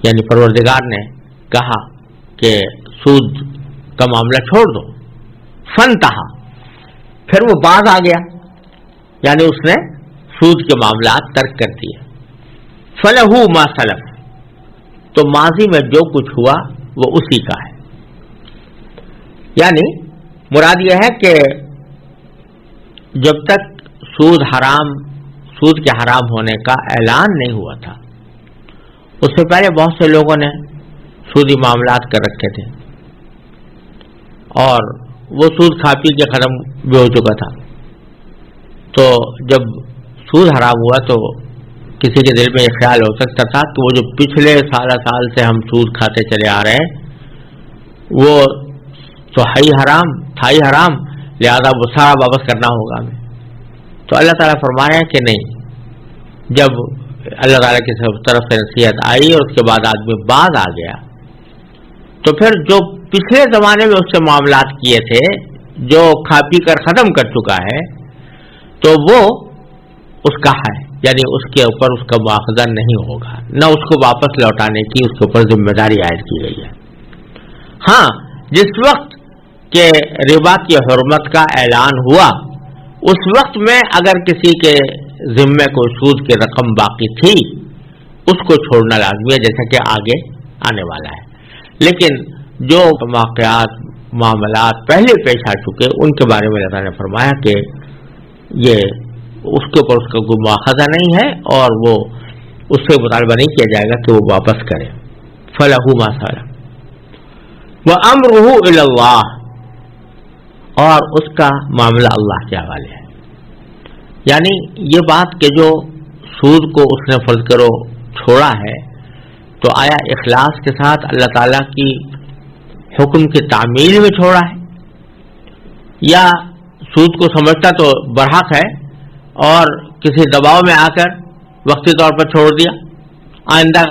یعنی پروردگار نے کہا کہ سود کا معاملہ چھوڑ دو، فنتہا، پھر وہ باز آ گیا، یعنی اس نے سود کے معاملات ترک کر دیے. فلہ ما سلف، تو ماضی میں جو کچھ ہوا وہ اسی کا ہے. یعنی مراد یہ ہے کہ جب تک سود کے حرام ہونے کا اعلان نہیں ہوا تھا، اس سے پہلے بہت سے لوگوں نے سودی معاملات کر رکھے تھے اور وہ سود کھا پی کے ختم بھی ہو چکا تھا. تو جب سود حرام ہوا تو کسی کے دل میں یہ خیال ہو سکتا تھا کہ وہ جو پچھلے سال سے ہم سود کھاتے چلے آ رہے ہیں وہ تو ہے ہی حرام، تھا ہی حرام، لہذا وہ سارا واپس کرنا ہوگا ہمیں. تو اللہ تعالیٰ فرما رہے ہیں کہ نہیں، جب اللہ تعالیٰ کی طرف سے نصیحت آئی اور اس کے بعد آدمی باز آ گیا، تو پھر جو پچھلے زمانے میں اس سے معاملات کیے تھے، جو کھا پی کر ختم کر چکا ہے، تو وہ اس کا ہے، یعنی اس کے اوپر اس کا مواخذہ نہیں ہوگا، نہ اس کو واپس لوٹانے کی اس کے اوپر ذمہ داری عائد کی گئی ہے. ہاں، جس وقت کہ ربا کی حرمت کا اعلان ہوا اس وقت میں اگر کسی کے ذمے کو سود کی رقم باقی تھی اس کو چھوڑنا لازمی ہے، جیسا کہ آگے آنے والا ہے. لیکن جو واقعات معاملات پہلے پیش آ چکے ان کے بارے میں اللہ تعالیٰ نے فرمایا کہ یہ اس کے اوپر اس کا کوئی مواخذہ نہیں ہے اور وہ اس سے مطالبہ نہیں کیا جائے گا کہ وہ واپس کرے. فَلَهُ مَا سَلَفَ وَأَمْرُهُ إِلَى اللَّهِ، اور اس کا معاملہ اللہ کے حوالے ہے. یعنی یہ بات کہ جو سود کو اس نے فرض کرو چھوڑا ہے، تو آیا اخلاص کے ساتھ اللہ تعالیٰ کی حکم کی تعمیل میں چھوڑا ہے، یا سود کو سمجھتا تو برحق ہے اور کسی دباؤ میں آ کر وقتی طور پر چھوڑ دیا، آئندہ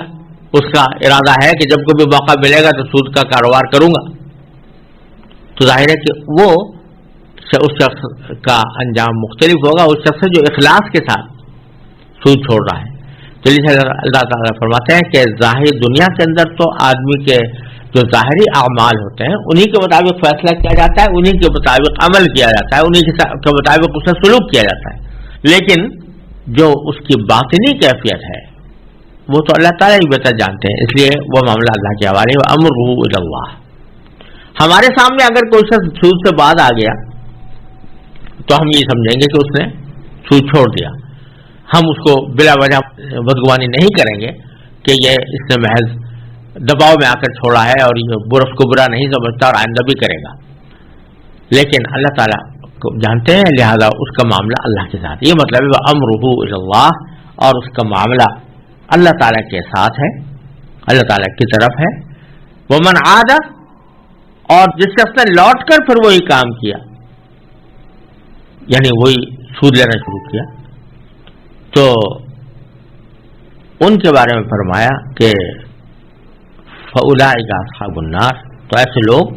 اس کا ارادہ ہے کہ جب کوئی بھی موقع ملے گا تو سود کا کاروبار کروں گا. تو ظاہر ہے کہ وہ اس شخص کا انجام مختلف ہوگا اس شخص سے جو اخلاص کے ساتھ سود چھوڑ رہا ہے. تو اللہ تعالیٰ فرماتے ہیں کہ ظاہر دنیا کے اندر تو آدمی کے جو ظاہری اعمال ہوتے ہیں انہی کے مطابق فیصلہ کیا جاتا ہے، انہی کے مطابق عمل کیا جاتا ہے، انہی کے مطابق اس سے سلوک کیا جاتا ہے. لیکن جو اس کی باطنی کیفیت ہے وہ تو اللہ تعالیٰ ہی بہتر جانتے ہیں، اس لیے وہ معاملہ اللہ کے حوالے ہے. امرہ الی اللہ. ہمارے سامنے اگر کوئی شخص سود سے بعد آ گیا تو ہم یہ سمجھیں گے کہ اس نے سود چھوڑ دیا، ہم اس کو بلا وجہ بدگمانی نہیں کریں گے کہ یہ اس نے محض دباؤ میں آ کر چھوڑا ہے اور یہ برس کو برا نہیں سمجھتا اور آئندہ بھی کرے گا. لیکن اللہ تعالیٰ کو جانتے ہیں، لہذا اس کا معاملہ اللہ کے ساتھ. یہ مطلب ہے امرہ الی اللہ، اور اس کا معاملہ اللہ تعالیٰ کے ساتھ ہے، اللہ تعالیٰ کی طرف ہے. ومن عاد، اور جس شخص نے لوٹ کر پھر وہی کام کیا، یعنی وہی سود لینا شروع کیا، تو ان کے بارے میں فرمایا کہ فاولئک اصحاب النار، تو ایسے لوگ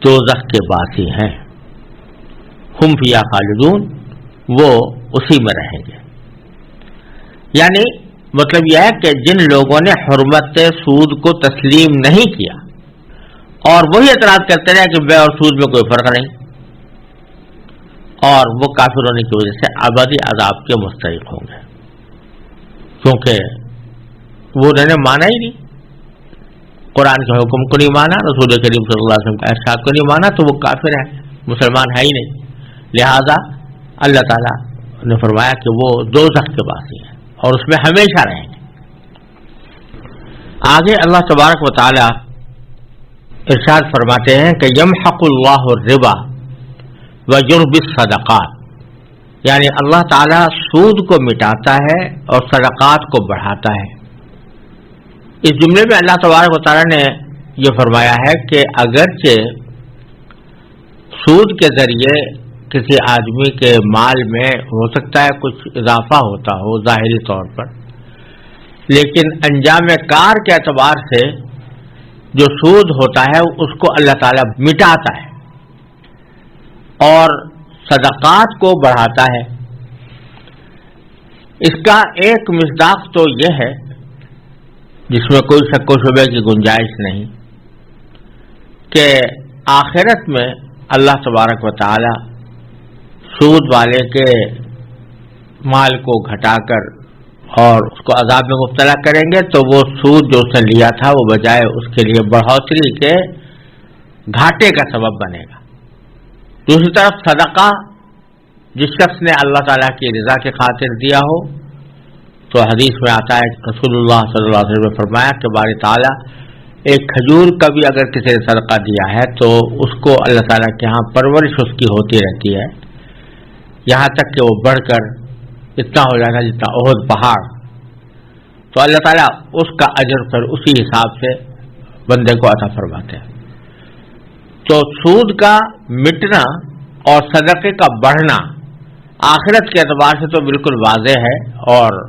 دوزخ کے باسی ہیں. ہم فیہا خالدون، وہ اسی میں رہیں گے. یعنی مطلب یہ ہے کہ جن لوگوں نے حرمت سود کو تسلیم نہیں کیا اور وہی اعتراض کرتے رہے کہ بے اور سود میں کوئی فرق نہیں، اور وہ کافر ہونے کی وجہ سے ابدی عذاب کے مستحق ہوں گے، کیونکہ وہ انہوں نے مانا ہی نہیں، قرآن کے حکم کو نہیں مانا، رسول کریم صلی اللہ علیہ وسلم کا ارشاد کو نہیں مانا، تو وہ کافر ہے، مسلمان ہے ہی نہیں. لہذا اللہ تعالیٰ نے فرمایا کہ وہ دوزخ کے باسی ہیں اور اس میں ہمیشہ رہیں گے. آگے اللہ تبارک و تعالی ارشاد فرماتے ہیں کہ یمحق اللہ الربا ویربی الصدقات، یعنی اللہ تعالیٰ سود کو مٹاتا ہے اور صدقات کو بڑھاتا ہے. اس جملے میں اللہ تبارک و تعالی نے یہ فرمایا ہے کہ اگرچہ سود کے ذریعے کسی آدمی کے مال میں ہو سکتا ہے کچھ اضافہ ہوتا ہو ظاہری طور پر، لیکن انجام کار کے اعتبار سے جو سود ہوتا ہے اس کو اللہ تعالیٰ مٹاتا ہے اور صدقات کو بڑھاتا ہے. اس کا ایک مصداق تو یہ ہے جس میں کوئی شک و شبے کی گنجائش نہیں کہ آخرت میں اللہ تبارک و تعالی سود والے کے مال کو گھٹا کر اور اس کو عذاب میں مبتلا کریں گے، تو وہ سود جو اس نے لیا تھا وہ بجائے اس کے لیے بڑھوتری کے گھاٹے کا سبب بنے گا. دوسری طرف صدقہ جس شخص نے اللہ تعالیٰ کی رضا کی خاطر دیا ہو، تو حدیث میں آتا ہے رسول اللہ صلی اللہ علیہ وسلم نے فرمایا کہ باری تعالیٰ ایک کھجور کا بھی اگر کسی نے صدقہ دیا ہے تو اس کو اللہ تعالیٰ کے ہاں پرورش اس کی ہوتی رہتی ہے، یہاں تک کہ وہ بڑھ کر اتنا ہو جانا جتنا احد پہاڑ. تو اللہ تعالیٰ اس کا اجر پھر اسی حساب سے بندے کو عطا فرماتے ہیں. تو سود کا مٹنا اور صدقے کا بڑھنا آخرت کے اعتبار سے تو بالکل واضح ہے، اور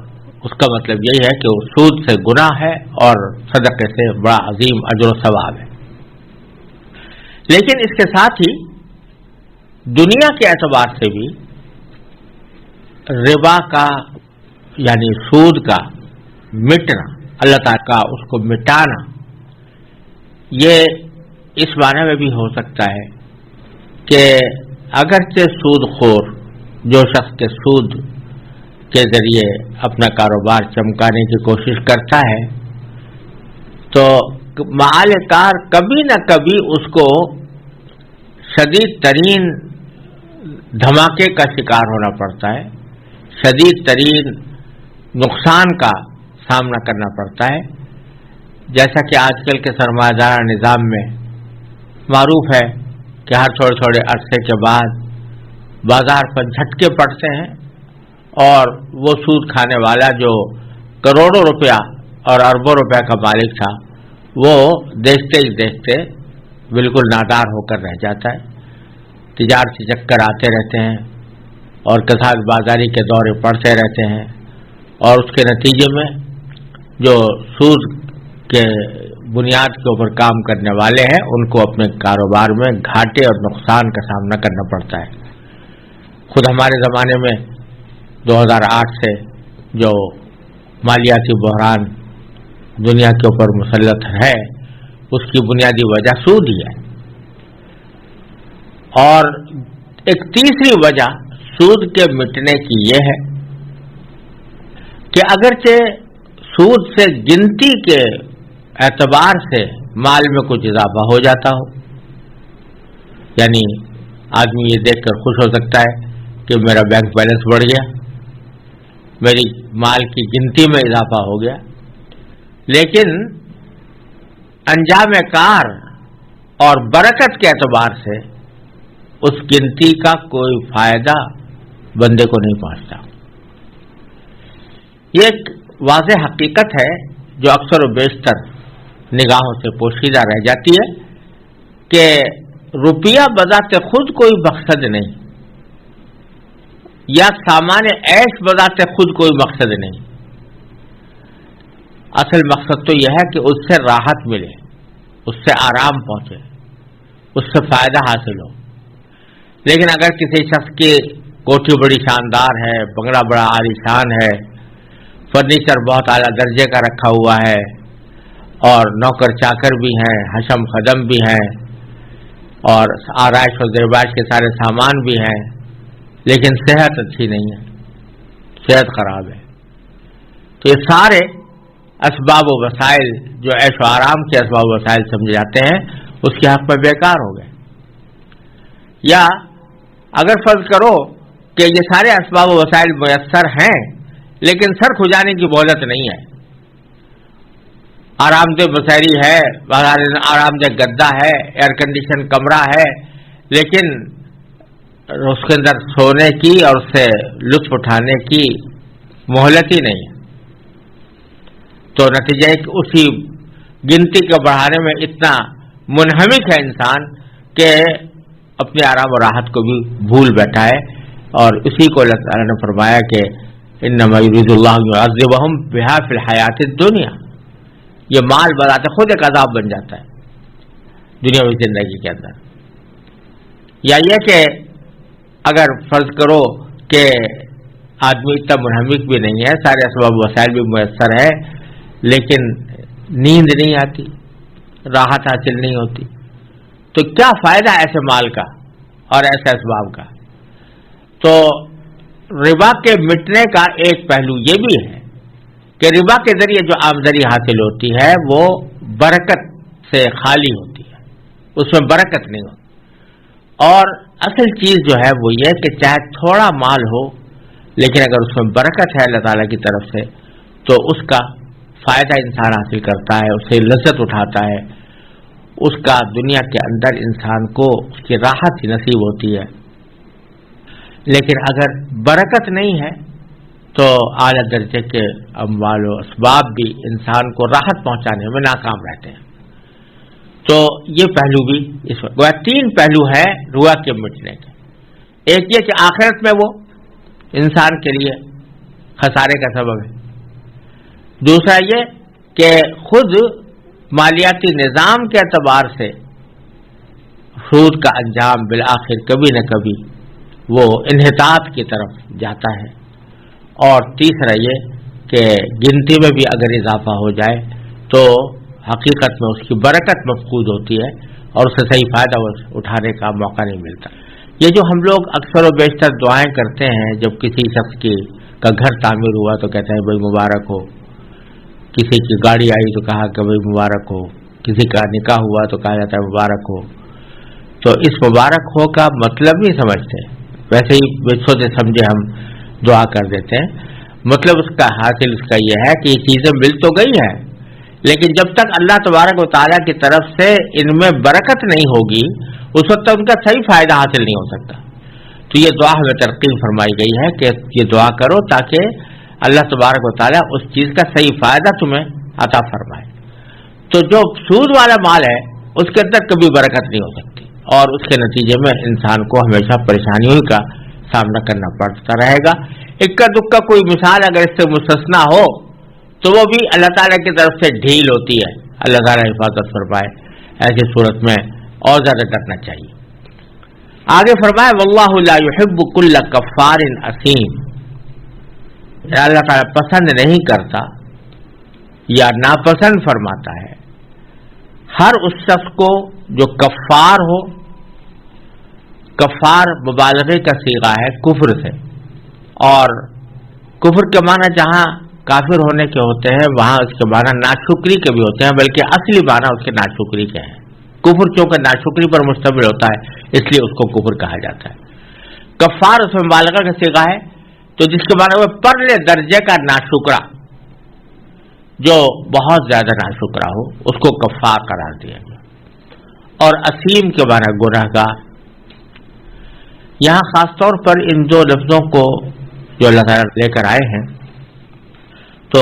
اس کا مطلب یہی ہے کہ وہ سود سے گناہ ہے اور صدقے سے بڑا عظیم اجر و ثواب ہے. لیکن اس کے ساتھ ہی دنیا کے اعتبار سے بھی ربا کا یعنی سود کا مٹنا، اللہ تعالیٰ کا اس کو مٹانا، یہ اس معنی میں بھی ہو سکتا ہے کہ اگرچہ سود خور جو شخص کے سود کے ذریعے اپنا کاروبار چمکانے کی کوشش کرتا ہے، تو معال کار کبھی نہ کبھی اس کو شدید ترین دھماکے کا شکار ہونا پڑتا ہے، شدید ترین نقصان کا سامنا کرنا پڑتا ہے. جیسا کہ آج کل کے سرمایہ دارہ نظام میں معروف ہے کہ ہر تھوڑے تھوڑے عرصے کے بعد بازار پر جھٹکے پڑتے ہیں اور وہ سود کھانے والا جو کروڑوں روپیہ اور اربوں روپے کا مالک تھا وہ دیکھتے ہی دیکھتے بالکل نادار ہو کر رہ جاتا ہے. تجارتی چکر آتے رہتے ہیں اور کساد بازاری کے دورے پڑتے رہتے ہیں، اور اس کے نتیجے میں جو سود کے بنیاد کے اوپر کام کرنے والے ہیں ان کو اپنے کاروبار میں گھاٹے اور نقصان کا سامنا کرنا پڑتا ہے. خود ہمارے زمانے میں 2008 سے جو مالیاتی بحران دنیا کے اوپر مسلط ہے اس کی بنیادی وجہ سود ہی ہے. اور ایک تیسری وجہ سود کے مٹنے کی یہ ہے کہ اگرچہ سود سے گنتی کے اعتبار سے مال میں کچھ اضافہ ہو جاتا ہو، یعنی آدمی یہ دیکھ کر خوش ہو سکتا ہے کہ میرا بینک بیلنس بڑھ گیا، میری مال کی گنتی میں اضافہ ہو گیا، لیکن انجام کار اور برکت کے اعتبار سے اس گنتی کا کوئی فائدہ بندے کو نہیں پہنچتا. یہ ایک واضح حقیقت ہے جو اکثر و بیشتر نگاہوں سے پوشیدہ رہ جاتی ہے کہ روپیہ بذات خود کوئی مقصد نہیں، یا سامان عیش بذات خود کوئی مقصد نہیں. اصل مقصد تو یہ ہے کہ اس سے راحت ملے، اس سے آرام پہنچے، اس سے فائدہ حاصل ہو. لیکن اگر کسی شخص کی کوٹھی بڑی شاندار ہے، بنگلہ بڑا عالیشان ہے، فرنیچر بہت اعلیٰ درجے کا رکھا ہوا ہے، اور نوکر چاکر بھی ہیں، حشم خدم بھی ہیں، اور آرائش و زیبائش کے سارے سامان بھی ہیں، لیکن صحت اچھی نہیں ہے، صحت خراب ہے، تو یہ سارے اسباب و وسائل جو عیش و آرام کے اسباب و وسائل سمجھے جاتے ہیں اس کے حق میں بیکار ہو گئے. یا اگر فرض کرو کہ یہ سارے اسباب و وسائل میسر ہیں لیکن سر کھجانے کی مہلت نہیں ہے، آرام دہ بسیری ہے، آرام دہ گدا ہے، ایئر کنڈیشن کمرہ ہے، لیکن اس کے اندر سونے کی اور اس سے لطف اٹھانے کی مہلت ہی نہیں ہے، تو نتیجہ ایک اسی گنتی کو بڑھانے میں اتنا منہمک ہے انسان کہ اپنے آرام و راحت کو بھی بھول بیٹھا ہے. اور اسی کو اللہ تعالیٰ نے فرمایا کہ انما یرید اللہ ان یعذبہم بہا فی الحیات الدنیا، یہ مال بذات خود ایک عذاب بن جاتا ہے دنیاوی زندگی کے اندر. یا یہ کہ اگر فرض کرو کہ آدمی اتنا منہمک بھی نہیں ہے، سارے اسباب وسائل بھی میسر ہے، لیکن نیند نہیں آتی، راحت حاصل نہیں ہوتی، تو کیا فائدہ ایسے مال کا اور ایسے اسباب کا؟ تو ربا کے مٹنے کا ایک پہلو یہ بھی ہے کہ ربا کے ذریعے جو آمدنی حاصل ہوتی ہے وہ برکت سے خالی ہوتی ہے، اس میں برکت نہیں ہوتی. اور اصل چیز جو ہے وہ یہ کہ چاہے تھوڑا مال ہو لیکن اگر اس میں برکت ہے اللہ تعالیٰ کی طرف سے تو اس کا فائدہ انسان حاصل کرتا ہے، اسے لذت اٹھاتا ہے، اس کا دنیا کے اندر انسان کو اس کی راحت ہی نصیب ہوتی ہے. لیکن اگر برکت نہیں ہے تو اعلیٰ درجے کے اموال و اسباب بھی انسان کو راحت پہنچانے میں ناکام رہتے ہیں. تو یہ پہلو بھی اس وقت تین پہلو ہے روا کے مٹنے کے. ایک یہ کہ آخرت میں وہ انسان کے لیے خسارے کا سبب ہے. دوسرا یہ کہ خود مالیاتی نظام کے اعتبار سے سود کا انجام بالآخر کبھی نہ کبھی وہ انحطاط کی طرف جاتا ہے. اور تیسرا یہ کہ گنتی میں بھی اگر اضافہ ہو جائے تو حقیقت میں اس کی برکت مفقود ہوتی ہے اور اسے صحیح فائدہ اٹھانے کا موقع نہیں ملتا. یہ جو ہم لوگ اکثر و بیشتر دعائیں کرتے ہیں جب کسی شخص کا گھر تعمیر ہوا تو کہتے ہیں بھائی مبارک ہو، کسی کی گاڑی آئی تو کہا کہ بھائی مبارک ہو، کسی کا نکاح ہوا تو کہا جاتا ہے مبارک ہو. تو اس مبارک ہو کا مطلب نہیں سمجھتے، ویسے ہی سوچے سمجھے ہم دعا کر دیتے ہیں. مطلب اس کا حاصل اس کا یہ ہے کہ یہ چیزیں مل تو گئی ہیں لیکن جب تک اللہ تبارک و تعالیٰ کی طرف سے ان میں برکت نہیں ہوگی اس وقت تک ان کا صحیح فائدہ حاصل نہیں ہو سکتا. تو یہ دعا ہمیں ترغیب فرمائی گئی ہے کہ یہ دعا کرو تاکہ اللہ تبارک و تعالیٰ اس چیز کا صحیح فائدہ تمہیں عطا فرمائے. تو جو سود والا مال ہے اس کے اندر کبھی برکت نہیں ہو سکتی اور اس کے نتیجے میں انسان کو ہمیشہ پریشانیوں کا سامنا کرنا پڑتا رہے گا. اکا دکا کوئی مثال اگر اس سے مستثنا ہو تو وہ بھی اللہ تعالیٰ کی طرف سے ڈھیل ہوتی ہے. اللہ تعالیٰ حفاظت فرمائے. ایسی صورت میں اور زیادہ کرنا چاہیے. آگے فرمائے واللہ لا يحب كل کفار اثیم، اللہ تعالیٰ پسند نہیں کرتا یا ناپسند فرماتا ہے ہر اس شخص کو جو کفار ہو. کفار مبالغے کا صیغہ ہے کفر سے، اور کفر کے معنی جہاں کافر ہونے کے ہوتے ہیں وہاں اس کے معنی ناشکری کے بھی ہوتے ہیں، بلکہ اصلی معنی اس کے ناشکری کے ہیں. کفر چونکہ ناشکری پر مشتمل ہوتا ہے اس لیے اس کو کفر کہا جاتا ہے. کفار اس میں مبالغہ کا صیغہ ہے تو جس کے معنی وہ پرلے درجے کا ناشکرا، جو بہت زیادہ ناشکرا ہو اس کو کفار قرار دیا گیا. اور اسیم کے معنی گنہگار. یہاں خاص طور پر ان دو لفظوں کو جو اللہ تعالیٰ لے کر آئے ہیں تو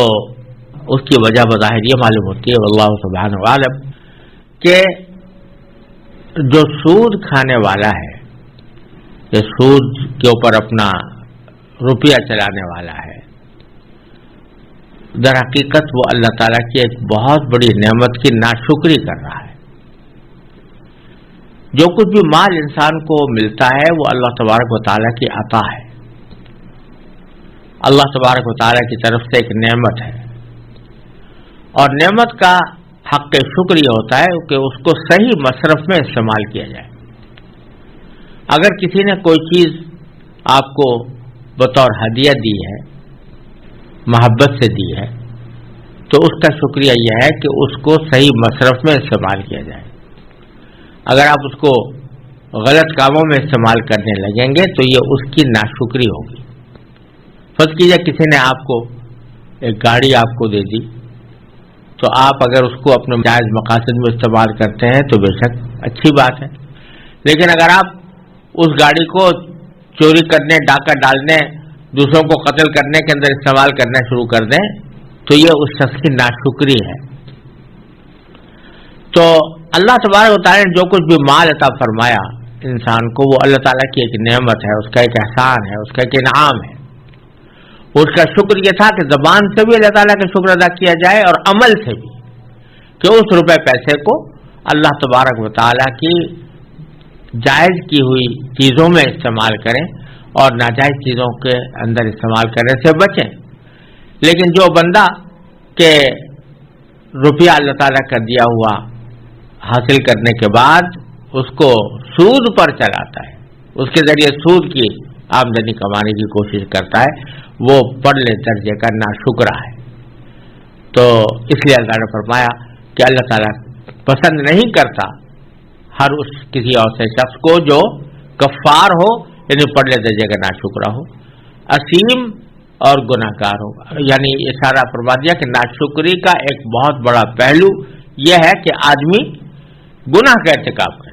اس کی وجہ بظاہر یہ معلوم ہوتی ہے واللہ سبحانہ عالم کہ جو سود کھانے والا ہے، یہ سود کے اوپر اپنا روپیہ چلانے والا ہے، در حقیقت وہ اللہ تعالیٰ کی ایک بہت بڑی نعمت کی ناشکری کر رہا ہے۔ جو کچھ بھی مال انسان کو ملتا ہے وہ اللہ تبارک و تعالیٰ کی عطا ہے، اللہ تبارک و تعالیٰ کی طرف سے ایک نعمت ہے، اور نعمت کا حق شکر یہ ہوتا ہے کہ اس کو صحیح مصرف میں استعمال کیا جائے۔ اگر کسی نے کوئی چیز آپ کو بطور ہدیہ دی ہے، محبت سے دی ہے، تو اس کا شکریہ یہ ہے کہ اس کو صحیح مصرف میں استعمال کیا جائے۔ اگر آپ اس کو غلط کاموں میں استعمال کرنے لگیں گے تو یہ اس کی ناشکری ہوگی۔ فرض کیجیے کسی نے آپ کو ایک گاڑی آپ کو دے دی، تو آپ اگر اس کو اپنے جائز مقاصد میں استعمال کرتے ہیں تو بے شک اچھی بات ہے، لیکن اگر آپ اس گاڑی کو چوری کرنے، ڈاکہ ڈالنے، دوسروں کو قتل کرنے کے اندر استعمال کرنا شروع کر دیں تو یہ اس شخص کی ناشکری ہے۔ تو اللہ تبارک و تعالیٰ نے جو کچھ بھی مال عطا فرمایا انسان کو، وہ اللہ تعالیٰ کی ایک نعمت ہے، اس کا ایک احسان ہے، اس کا ایک انعام ہے۔ اس کا شکر یہ تھا کہ زبان سے بھی اللہ تعالیٰ کا شکر ادا کیا جائے اور عمل سے بھی، کہ اس روپے پیسے کو اللہ تبارک و تعالیٰ کی جائز کی ہوئی چیزوں میں استعمال کریں اور ناجائز چیزوں کے اندر استعمال کرنے سے بچیں۔ لیکن جو بندہ کہ روپیہ اللہ تعالیٰ کا دیا ہوا حاصل کرنے کے بعد اس کو سود پر چلاتا ہے، اس کے ذریعے سود کی آمدنی کمانے کی کوشش کرتا ہے، وہ پرلے درجے کا ناشکرا ہے۔ تو اس لیے اللہ نے فرمایا کہ اللہ تعالیٰ پسند نہیں کرتا ہر اس کسی ایسے شخص کو جو کفار ہو، یعنی پرلے درجے کا ناشکرا ہو، اسیم اور گناہ گار ہو۔ یعنی اشارہ فرما دیا کہ ناشکری کا ایک بہت بڑا پہلو یہ ہے کہ آدمی گناہ کا ارتکاب کرے،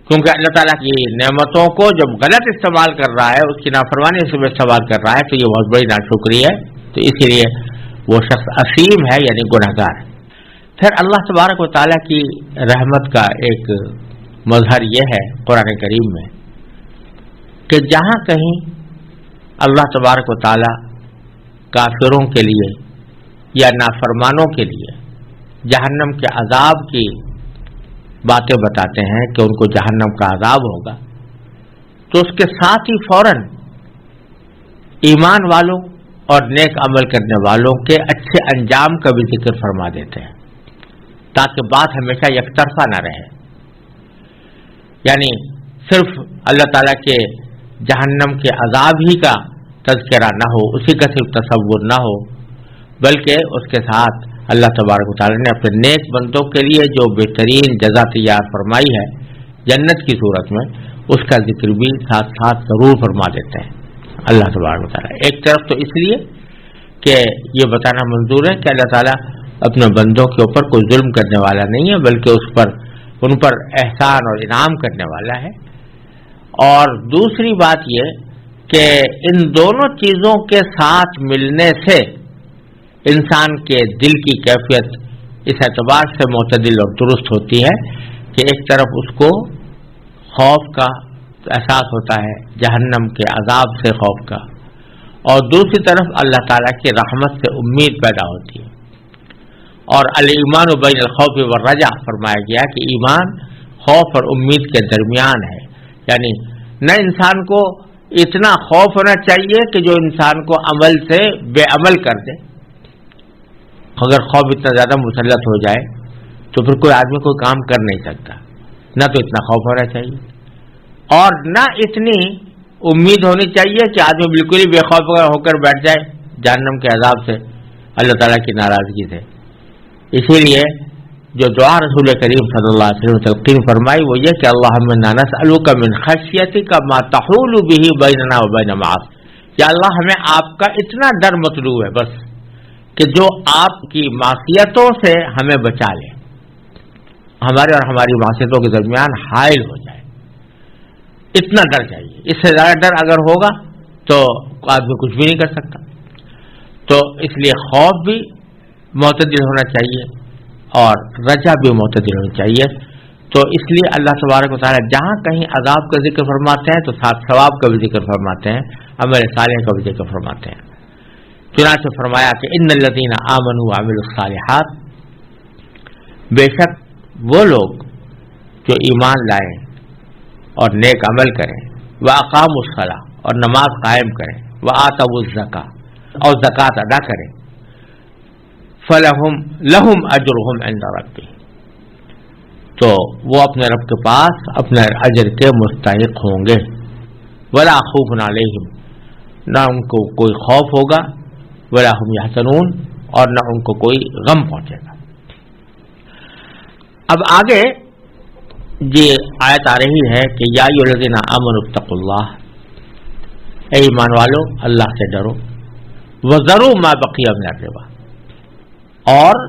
کیونکہ اللہ تعالیٰ کی نعمتوں کو جب غلط استعمال کر رہا ہے، اس کی نافرمانی سے استعمال کر رہا ہے تو یہ بہت بڑی ناشکری ہے، تو اسی لیے وہ شخص اسیم ہے، یعنی گناہ گار ہے۔ پھر اللہ تبارک و تعالیٰ کی رحمت کا ایک مظہر یہ ہے قرآن کریم میں کہ جہاں کہیں اللہ تبارک و تعالیٰ کافروں کے لیے یا نافرمانوں کے لیے جہنم کے عذاب کی باتیں بتاتے ہیں کہ ان کو جہنم کا عذاب ہوگا، تو اس کے ساتھ ہی فوراً ایمان والوں اور نیک عمل کرنے والوں کے اچھے انجام کا بھی ذکر فرما دیتے ہیں، تاکہ بات ہمیشہ یک طرفہ نہ رہے، یعنی صرف اللہ تعالیٰ کے جہنم کے عذاب ہی کا تذکرہ نہ ہو، اسی کا صرف تصور نہ ہو، بلکہ اس کے ساتھ اللہ تبارک و تعالیٰ نے اپنے نیک بندوں کے لیے جو بہترین جزا تیار فرمائی ہے جنت کی صورت میں، اس کا ذکر بھی ساتھ ساتھ ضرور فرما دیتے ہیں اللہ تبارک و تعالیٰ۔ ایک طرف تو اس لیے کہ یہ بتانا منظور ہے کہ اللہ تعالیٰ اپنے بندوں کے اوپر کوئی ظلم کرنے والا نہیں ہے، بلکہ ان پر احسان اور انعام کرنے والا ہے، اور دوسری بات یہ کہ ان دونوں چیزوں کے ساتھ ملنے سے انسان کے دل کی کیفیت اس اعتبار سے معتدل اور درست ہوتی ہے کہ ایک طرف اس کو خوف کا احساس ہوتا ہے، جہنم کے عذاب سے خوف کا، اور دوسری طرف اللہ تعالیٰ کی رحمت سے امید پیدا ہوتی ہے۔ اور الایمان بین الخوف والرجا فرمایا گیا کہ ایمان خوف اور امید کے درمیان ہے، یعنی نہ انسان کو اتنا خوف ہونا چاہیے کہ جو انسان کو عمل سے بے عمل کر دے، اگر خوف اتنا زیادہ مسلط ہو جائے تو پھر کوئی آدمی کوئی کام کر نہیں سکتا، نہ تو اتنا خوف ہونا چاہیے اور نہ اتنی امید ہونی چاہیے کہ آدمی بالکل ہی بے خوف ہو کر بیٹھ جائے جہنم کے عذاب سے، اللہ تعالیٰ کی ناراضگی سے۔ اسی لیے جو دعا رسول کریم صلی اللہ علیہ وسلم تلقین فرمائی وہ یہ کہ اللہم انا نسألک من خشیتک ما تحول به بیننا وبین معاصیک، یا اللہ ہمیں آپ کا اتنا ڈر مطلوب ہے بس کہ جو آپ کی معصیتوں سے ہمیں بچا لے، ہمارے اور ہماری معصیتوں کے درمیان حائل ہو جائے، اتنا ڈر چاہیے۔ اس سے زیادہ ڈر اگر ہوگا تو آدمی کچھ بھی نہیں کر سکتا. تو اس لیے خوف بھی معتدل ہونا چاہیے اور رجا بھی معتدل ہونی چاہیے. تو اس لیے اللہ تبارک و تعالیٰ جہاں کہیں عذاب کا ذکر فرماتے ہیں تو ساتھ ثواب کا بھی ذکر فرماتے ہیں, عمل صالح کا بھی ذکر فرماتے ہیں. چنانچہ فرمایا کہ ان الذین آمنوا وعملوا الصالحات, بے شک وہ لوگ جو ایمان لائیں اور نیک عمل کریں, واقاموا الصلاۃ اور نماز قائم کریں, وآتوا الزکاۃ اور زکوٰۃ ادا کریں, لہم اجرہم عند ربہم, تو وہ اپنے رب کے پاس اپنے اجر کے مستحق ہوں گے. ولا خوف علیہم, نہ ان کو کوئی خوف ہوگا, ولا هم یحزنون, اور نہ ان کو کوئی غم پہنچے گا. اب آگے یہ آیت آ رہی ہے کہ یا ایھا الذین آمنوا اتقوا اللہ, اے ایمان والو اللہ سے ڈرو, وذروا ما بقی من الربا, اور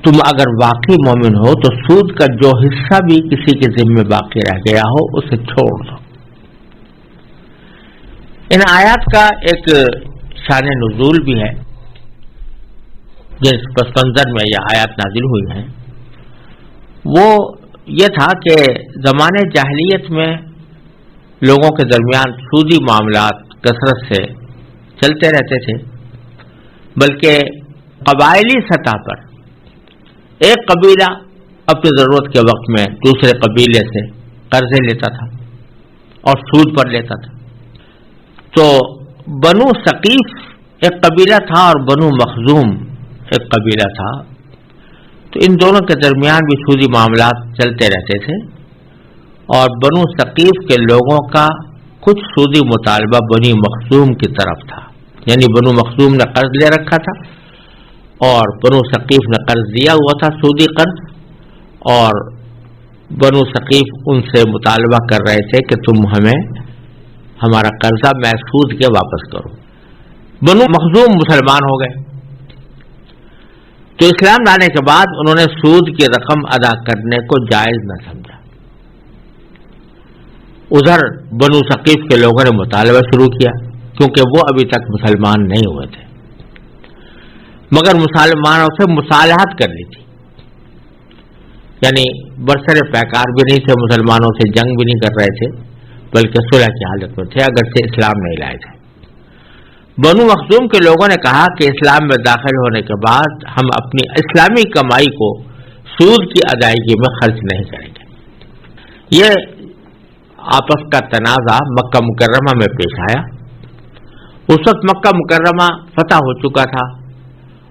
تم اگر واقعی مومن ہو تو سود کا جو حصہ بھی کسی کے ذمہ باقی رہ گیا ہو اسے چھوڑ دو. ان آیات کا ایک شان نزول بھی ہے جس پس منظر میں یہ آیات نازل ہوئی ہیں. وہ یہ تھا کہ زمانے جاہلیت میں لوگوں کے درمیان سودی معاملات کثرت سے چلتے رہتے تھے, بلکہ قبائلی سطح پر ایک قبیلہ اپنی ضرورت کے وقت میں دوسرے قبیلے سے قرضے لیتا تھا اور سود پر لیتا تھا. تو بنو ثقیف ایک قبیلہ تھا اور بنو مخزوم ایک قبیلہ تھا. تو ان دونوں کے درمیان بھی سودی معاملات چلتے رہتے تھے, اور بنو ثقیف کے لوگوں کا کچھ سودی مطالبہ بنی مخزوم کی طرف تھا. یعنی بنو مخزوم نے قرض لے رکھا تھا اور بنو ثقیف نے قرض دیا ہوا تھا, سودی قرض, اور بنو ثقیف ان سے مطالبہ کر رہے تھے کہ تم ہمیں ہمارا قرضہ محسود کے واپس کرو. بنو مخزوم مسلمان ہو گئے, تو اسلام لانے کے بعد انہوں نے سود کی رقم ادا کرنے کو جائز نہ سمجھا. ادھر بنو ثقیف کے لوگوں نے مطالبہ شروع کیا, کیونکہ وہ ابھی تک مسلمان نہیں ہوئے تھے, مگر مسلمانوں سے مصالحت کر لی تھی. یعنی برسر پیکار بھی نہیں تھے, مسلمانوں سے جنگ بھی نہیں کر رہے تھے, بلکہ صلح کی حالت میں تھے اگرچہ اسلام نہیں لائے تھے. بنو مخزوم کے لوگوں نے کہا کہ اسلام میں داخل ہونے کے بعد ہم اپنی اسلامی کمائی کو سود کی ادائیگی میں خرچ نہیں کریں گے. یہ آپس کا تنازع مکہ مکرمہ میں پیش آیا. اس وقت مکہ مکرمہ فتح ہو چکا تھا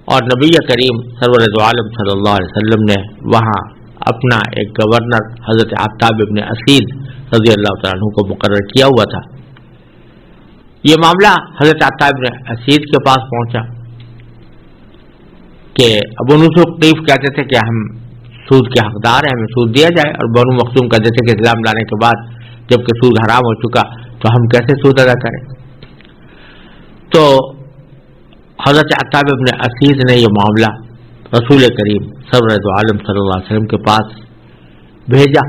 اور نبی کریم سرور دو عالم صلی اللہ علیہ وسلم نے وہاں اپنا ایک گورنر حضرت عتاب ابن اسید رضی اللہ تعالیٰ عنہ کو مقرر کیا ہوا تھا. یہ معاملہ حضرت عتاب ابن اسید کے پاس پہنچا کہ ابو ثقیف کہتے تھے کہ ہم سود کے حقدار ہیں, ہمیں سود دیا جائے, اور بنو مخزوم کہتے تھے کہ اسلام لانے کے بعد جب کہ سود حرام ہو چکا تو ہم کیسے سود ادا کریں. تو حضرت عتاب ابن اسید نے یہ معاملہ رسول کریم سرور دو عالم صلی اللہ علیہ وسلم کے پاس بھیجا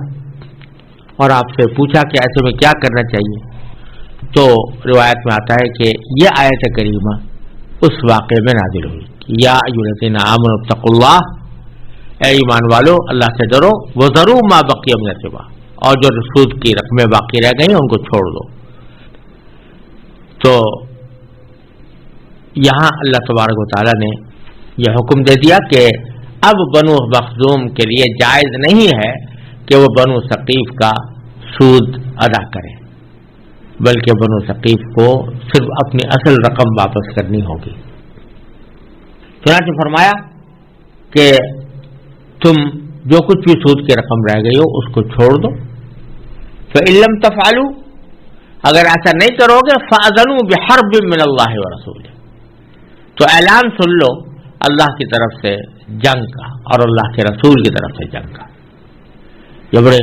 اور آپ سے پوچھا کہ ایسے میں کیا کرنا چاہیے. تو روایت میں آتا ہے کہ یہ آیت کریمہ اس واقعے میں نازل ہوئی, یا ایھا الذین آمنوا اتقوا اللہ, اے ایمان والو اللہ سے ڈرو, وذروا ما بقی من الربا, اور جو سود کی رقمیں باقی رہ گئی ان کو چھوڑ دو. تو یہاں اللہ تبارک و تعالیٰ نے یہ حکم دے دیا کہ اب بنو مخزوم کے لیے جائز نہیں ہے کہ وہ بنو ثقیف کا سود ادا کریں, بلکہ بنو ثقیف کو صرف اپنی اصل رقم واپس کرنی ہوگی. چنانچہ فرمایا کہ تم جو کچھ بھی سود کی رقم رہ گئی ہو اس کو چھوڑ دو. فَإِن لَّمْ تَفْعَلُوا, اگر ایسا نہیں کرو گے فَأَذَنُوا بِحَرْبٍ مِّنَ اللَّهِ وَرَسُولِهِ, تو اعلان سن لو اللہ کی طرف سے جنگ کا اور اللہ کے رسول کی طرف سے جنگ کا. یہ بڑے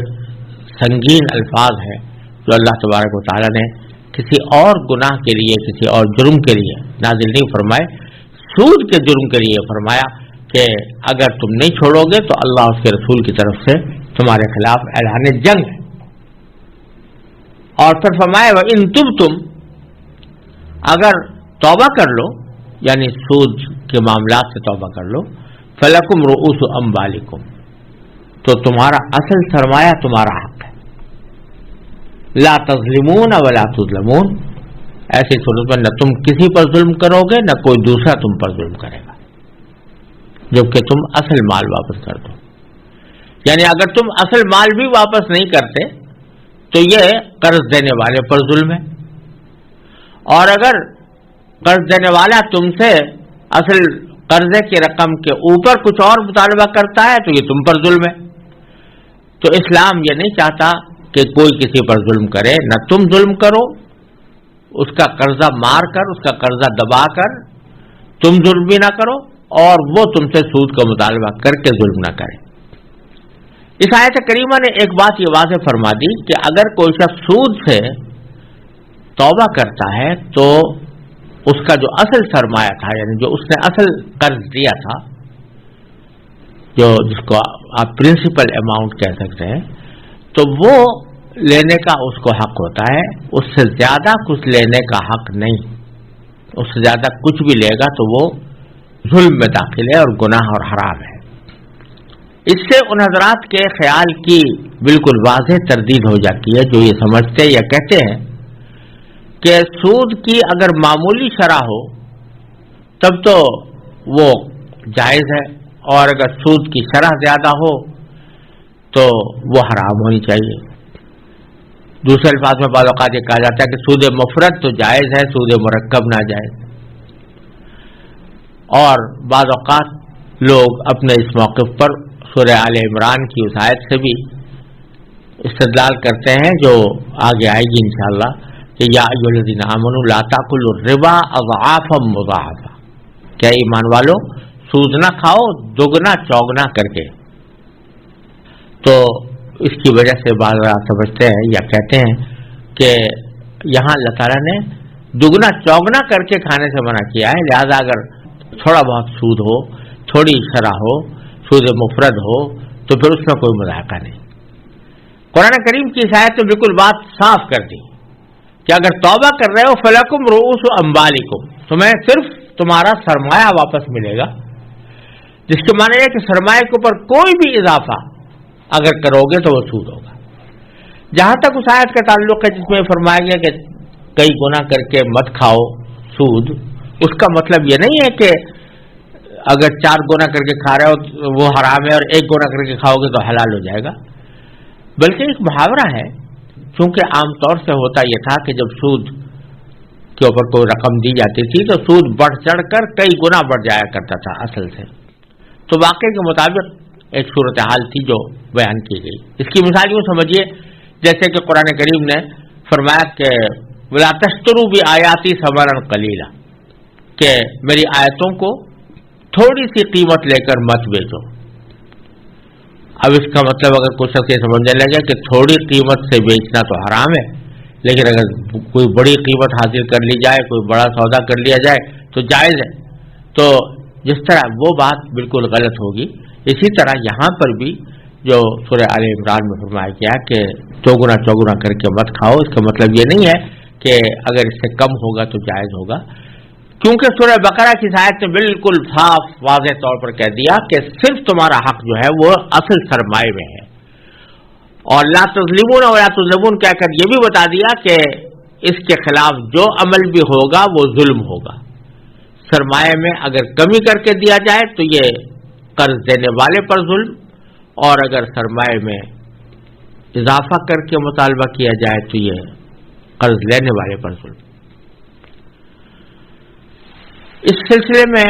سنگین الفاظ ہیں جو اللہ تبارک و تعالیٰ نے کسی اور گناہ کے لیے, کسی اور جرم کے لیے نازل نہیں فرمائے, سود کے جرم کے لیے فرمایا کہ اگر تم نہیں چھوڑو گے تو اللہ اس کے رسول کی طرف سے تمہارے خلاف اعلان جنگ ہے. اور پھر فرمایا وَإِن تُبْتُمْ، اگر توبہ کر لو، یعنی سود کے معاملات سے توبہ کر لو، فَلَكُمْ رُؤُوسُ أَمْوَالِكُمْ، تو تمہارا اصل سرمایہ تمہارا حق ہے، لا تظلمون ولا تظلمون، ایسی صورت میں نہ تم کسی پر ظلم کرو گے نہ کوئی دوسرا تم پر ظلم کرے گا، جبکہ تم اصل مال واپس کر دو۔ یعنی اگر تم اصل مال بھی واپس نہیں کرتے تو یہ قرض دینے والے پر ظلم ہے، اور اگر قرض دینے والا تم سے اصل قرضے کی رقم کے اوپر کچھ اور مطالبہ کرتا ہے تو یہ تم پر ظلم ہے۔ تو اسلام یہ نہیں چاہتا کہ کوئی کسی پر ظلم کرے، نہ تم ظلم کرو، اس کا قرضہ مار کر، اس کا قرضہ دبا کر تم ظلم بھی نہ کرو، اور وہ تم سے سود کا مطالبہ کر کے ظلم نہ کرے۔ اس آیت کریمہ نے ایک بات یہ واضح فرما دی کہ اگر کوئی شخص سود سے توبہ کرتا ہے تو اس کا جو اصل سرمایہ تھا، یعنی جو اس نے اصل قرض دیا تھا، جو جس کو آپ پرنسپل اماؤنٹ کہہ سکتے ہیں، تو وہ لینے کا اس کو حق ہوتا ہے، اس سے زیادہ کچھ لینے کا حق نہیں۔ اس سے زیادہ کچھ بھی لے گا تو وہ ظلم میں داخل ہے اور گناہ اور حرام ہے۔ اس سے ان حضرات کے خیال کی بالکل واضح تردید ہو جاتی ہے جو یہ سمجھتے یا کہتے ہیں کہ سود کی اگر معمولی شرح ہو تب تو وہ جائز ہے، اور اگر سود کی شرح زیادہ ہو تو وہ حرام ہونی چاہیے۔ دوسرے الفاظ میں بعض اوقات یہ کہا جاتا ہے کہ سود مفرد تو جائز ہے، سود مرکب ناجائز۔ اور بعض اوقات لوگ اپنے اس موقف پر سورہ آل عمران کی اس آیت سے بھی استدلال کرتے ہیں جو آگے آئے گی انشاءاللہ، کہ یا ایھا الذین آمنوا لا تاکلوا الربا اضعافا مضاعفا، کہ ایمان والو سود نہ کھاؤ دگنا چوگنا کر کے۔ تو اس کی وجہ سے بعض لوگ سمجھتے ہیں یا کہتے ہیں کہ یہاں اللہ تعالیٰ نے دگنا چوگنا کر کے کھانے سے منع کیا ہے، لہذا اگر تھوڑا بہت سود ہو، تھوڑی شرح ہو، سود مفرد ہو، تو پھر اس میں کوئی مذاقہ نہیں۔ قرآن کریم کی اس آیت میں بالکل بات صاف کر دی کہ اگر توبہ کر رہے ہو فَلَكُمْ رُؤُوسُ أَمْوَالِكُمْ، تمہیں صرف تمہارا سرمایہ واپس ملے گا، جس کے معنی ہے کہ سرمایہ کے اوپر کوئی بھی اضافہ اگر کرو گے تو وہ سود ہوگا۔ جہاں تک اس آیت کا تعلق ہے جس میں فرمایا گیا کہ کئی گنا کر کے مت کھاؤ سود، اس کا مطلب یہ نہیں ہے کہ اگر 4 گنا کر کے کھا رہے ہو وہ حرام ہے اور 1 گنا کر کے کھاؤ گے تو حلال ہو جائے گا، بلکہ ایک محاورہ ہے، چونکہ عام طور سے ہوتا یہ تھا کہ جب سود کے اوپر کوئی رقم دی جاتی تھی تو سود بڑھ چڑھ کر کئی گنا بڑھ جایا کرتا تھا اصل سے، تو واقعے کے مطابق ایک صورتحال تھی جو بیان کی گئی۔ اس کی مثال یوں سمجھیے جیسے کہ قرآن کریم نے فرمایا کہ وَلَا تَشْتَرُوا بِآيَاتِي ثَمَنًا قَلِيلًا، کہ میری آیتوں کو تھوڑی سی قیمت لے کر مت بیچو۔ اب اس کا مطلب اگر کچھ شخص یہ سمجھنے لگے کہ تھوڑی قیمت سے بیچنا تو حرام ہے، لیکن اگر کوئی بڑی قیمت حاصل کر لی جائے، کوئی بڑا سودا کر لیا جائے تو جائز ہے، تو جس طرح وہ بات بالکل غلط ہوگی، اسی طرح یہاں پر بھی جو سورہ آل عمران میں فرمایا گیا کہ چوگنا چوگنا کر کے مت کھاؤ، اس کا مطلب یہ نہیں ہے کہ اگر اس سے کم ہوگا تو جائز ہوگا، کیونکہ سورہ بقرہ کی آیت نے بالکل صاف واضح طور پر کہہ دیا کہ صرف تمہارا حق جو ہے وہ اصل سرمایہ میں ہے، اور لا تظلمون ولا تظلمون کہہ کر یہ بھی بتا دیا کہ اس کے خلاف جو عمل بھی ہوگا وہ ظلم ہوگا۔ سرمایہ میں اگر کمی کر کے دیا جائے تو یہ قرض دینے والے پر ظلم، اور اگر سرمایہ میں اضافہ کر کے مطالبہ کیا جائے تو یہ قرض لینے والے پر ظلم۔ اس سلسلے میں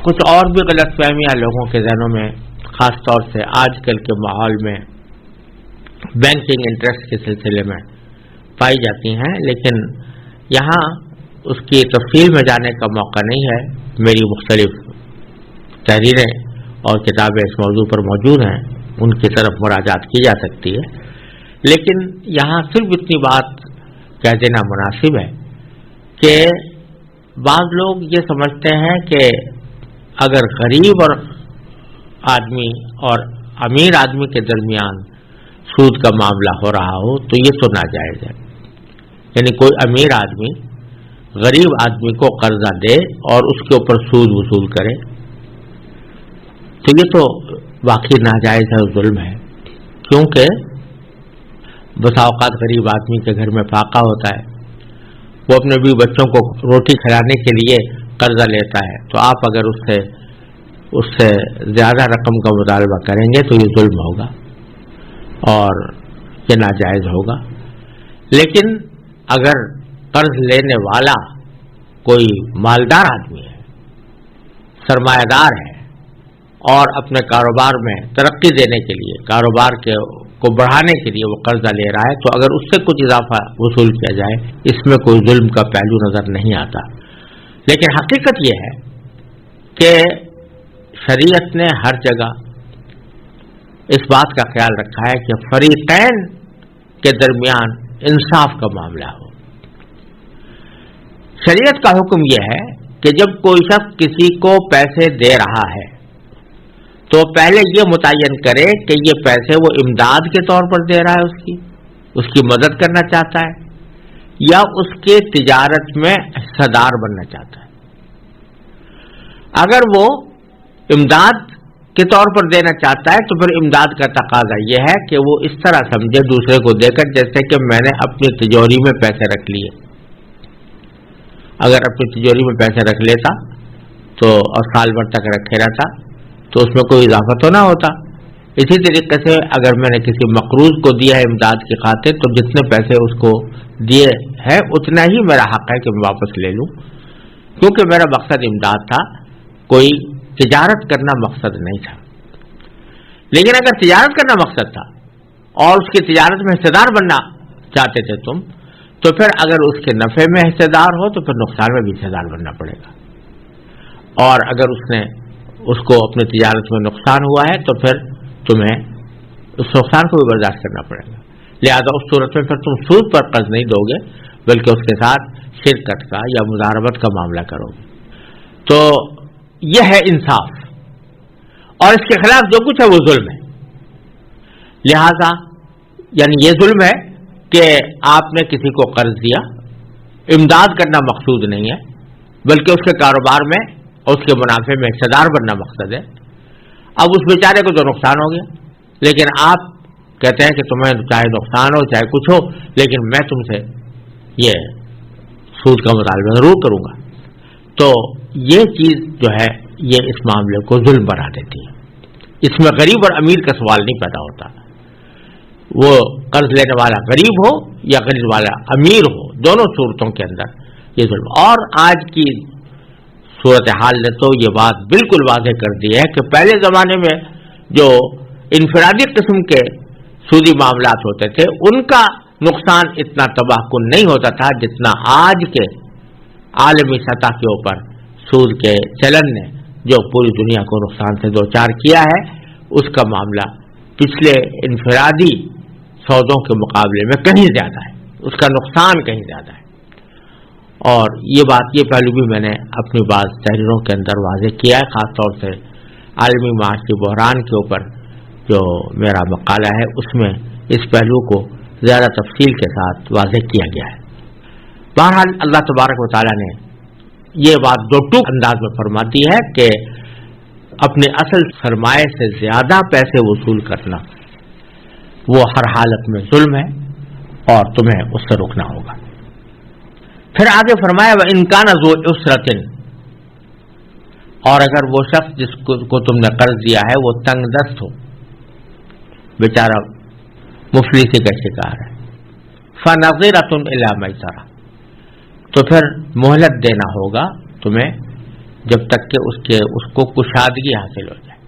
کچھ اور بھی غلط فہمیاں لوگوں کے ذہنوں میں خاص طور سے آج کل کے ماحول میں بینکنگ انٹرسٹ کے سلسلے میں پائی جاتی ہیں، لیکن یہاں اس کی تفصیل میں جانے کا موقع نہیں ہے۔ میری مختلف تحریریں اور کتابیں اس موضوع پر موجود ہیں، ان کی طرف مراجعات کی جا سکتی ہے، لیکن یہاں صرف اتنی بات کہہ دینا مناسب ہے کہ بعض لوگ یہ سمجھتے ہیں کہ اگر غریب اور آدمی اور امیر آدمی کے درمیان سود کا معاملہ ہو رہا ہو تو یہ تو ناجائز ہے، یعنی کوئی امیر آدمی غریب آدمی کو قرضہ دے اور اس کے اوپر سود وصول کرے تو یہ تو واقعی ناجائز ہے، ظلم ہے، کیونکہ بسا اوقات غریب آدمی کے گھر میں فاقہ ہوتا ہے، وہ اپنے بیوی بچوں کو روٹی کھلانے کے لیے قرضہ لیتا ہے، تو آپ اگر اس سے زیادہ رقم کا مطالبہ کریں گے تو یہ ظلم ہوگا اور یہ ناجائز ہوگا۔ لیکن اگر قرض لینے والا کوئی مالدار آدمی ہے، سرمایہ دار ہے اور اپنے کاروبار میں ترقی دینے کے لیے، کاروبار کو بڑھانے کے لیے وہ قرضہ لے رہا ہے، تو اگر اس سے کچھ اضافہ وصول کیا جائے اس میں کوئی ظلم کا پہلو نظر نہیں آتا۔ لیکن حقیقت یہ ہے کہ شریعت نے ہر جگہ اس بات کا خیال رکھا ہے کہ فریقین کے درمیان انصاف کا معاملہ ہو۔ شریعت کا حکم یہ ہے کہ جب کوئی شخص کسی کو پیسے دے رہا ہے تو پہلے یہ متعین کرے کہ یہ پیسے وہ امداد کے طور پر دے رہا ہے، اس کی مدد کرنا چاہتا ہے یا اس کے تجارت میں حصہ دار بننا چاہتا ہے۔ اگر وہ امداد کے طور پر دینا چاہتا ہے تو پھر امداد کا تقاضا یہ ہے کہ وہ اس طرح سمجھے دوسرے کو دے کر جیسے کہ میں نے اپنی تجوری میں پیسے رکھ لیے۔ اگر اپنی تجوری میں پیسے رکھ لیتا تو اور سال بھر تک رکھے رہتا تو اس میں کوئی اضافہ تو نہ ہوتا۔ اسی طریقے سے اگر میں نے کسی مقروض کو دیا ہے امداد کی خاطر تو جتنے پیسے اس کو دیے ہیں اتنا ہی میرا حق ہے کہ میں واپس لے لوں، کیونکہ میرا مقصد امداد تھا، کوئی تجارت کرنا مقصد نہیں تھا۔ لیکن اگر تجارت کرنا مقصد تھا اور اس کی تجارت میں حصہ دار بننا چاہتے تھے تم، تو پھر اگر اس کے نفع میں حصہ دار ہو تو پھر نقصان میں بھی حصہ دار بننا پڑے گا، اور اگر اس کو اپنی تجارت میں نقصان ہوا ہے تو پھر تمہیں اس نقصان کو بھی برداشت کرنا پڑے گا۔ لہذا اس صورت میں پھر تم سود پر قرض نہیں دو گے بلکہ اس کے ساتھ شرکت کا یا مضاربت کا معاملہ کرو گے۔ تو یہ ہے انصاف، اور اس کے خلاف جو کچھ ہے وہ ظلم ہے۔ لہذا یعنی یہ ظلم ہے کہ آپ نے کسی کو قرض دیا، امداد کرنا مقصود نہیں ہے بلکہ اس کے کاروبار میں اور اس کے منافع میں حصہ دار بننا مقصد ہے۔ اب اس بیچارے کو تو نقصان ہو گیا، لیکن آپ کہتے ہیں کہ تمہیں چاہے نقصان ہو چاہے کچھ ہو لیکن میں تم سے یہ سود کا مطالبہ ضرور کروں گا۔ تو یہ چیز جو ہے یہ اس معاملے کو ظلم بنا دیتی ہے۔ اس میں غریب اور امیر کا سوال نہیں پیدا ہوتا، وہ قرض لینے والا غریب ہو یا قرض والا امیر ہو، دونوں صورتوں کے اندر یہ ظلم۔ اور آج کی صورتحال نے تو یہ بات بالکل واضح کر دی ہے کہ پہلے زمانے میں جو انفرادی قسم کے سودی معاملات ہوتے تھے ان کا نقصان اتنا تباہ کن نہیں ہوتا تھا جتنا آج کے عالمی سطح کے اوپر سود کے چلن نے جو پوری دنیا کو نقصان سے دوچار کیا ہے، اس کا معاملہ پچھلے انفرادی سودوں کے مقابلے میں کہیں زیادہ ہے، اس کا نقصان کہیں زیادہ ہے۔ اور یہ پہلو بھی میں نے اپنی بعض تحریروں کے اندر واضح کیا ہے، خاص طور سے عالمی معاشی بحران کے اوپر جو میرا مقالہ ہے اس میں اس پہلو کو زیادہ تفصیل کے ساتھ واضح کیا گیا ہے۔ بہرحال اللہ تبارک و تعالیٰ نے یہ بات دو ٹوک انداز میں فرماتی ہے کہ اپنے اصل سرمایہ سے زیادہ پیسے وصول کرنا وہ ہر حالت میں ظلم ہے اور تمہیں اس سے رکنا ہوگا۔ پھر آگے فرمایا وَإِنْ كَانَ ذُو عُسْرَةٍ، اور اگر وہ شخص جس کو تم نے قرض دیا ہے وہ تنگ دست ہو، بیچارہ مفلسی کا شکار ہے، فَنَظِرَةٌ إِلَىٰ مَيْسَرَةٍ، تو پھر مہلت دینا ہوگا تمہیں جب تک کہ اس کو کشادگی حاصل ہو جائے۔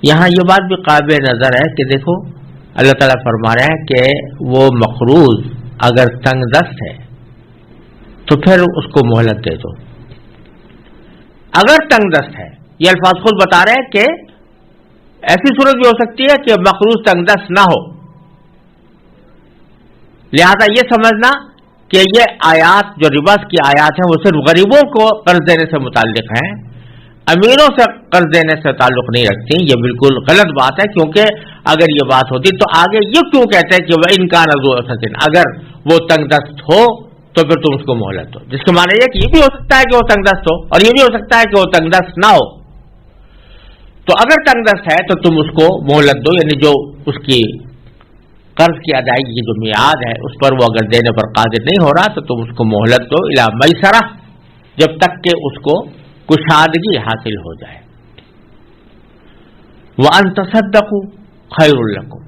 یہاں یہ بات بھی قابل نظر ہے کہ دیکھو اللہ تعالیٰ فرما رہا ہے کہ وہ مقروض اگر تنگ دست ہے تو پھر اس کو مہلت دے دو۔ اگر تنگ دست ہے، یہ الفاظ خود بتا رہے ہیں کہ ایسی صورت بھی ہو سکتی ہے کہ مقروض تنگ دست نہ ہو، لہذا یہ سمجھنا کہ یہ آیات جو ربا کی آیات ہیں وہ صرف غریبوں کو قرض دینے سے متعلق ہیں، امیروں سے قرض دینے سے تعلق نہیں رکھتی. یہ بالکل غلط بات ہے، کیونکہ اگر یہ بات ہوتی تو آگے یہ کیوں کہتے ہیں کہ وہ ان کا نظو سکن، اگر وہ تنگ دست ہو تو پھر تم اس کو مہلت دو، جس کے معنی یہ کہ یہ بھی ہو سکتا ہے کہ وہ تنگ دست ہو اور یہ بھی ہو سکتا ہے کہ وہ تنگ دست نہ ہو. تو اگر تنگ دست ہے تو تم اس کو مہلت دو، یعنی جو اس کی قرض کی ادائیگی کی جو میعاد ہے اس پر وہ اگر دینے پر قادر نہیں ہو رہا تو تم اس کو مہلت دو الی میسرہ، جب تک کہ اس کو کشادگی حاصل ہو جائے. وَأَن تَصَدَّقُوا خَيْرٌ لَكُمْ،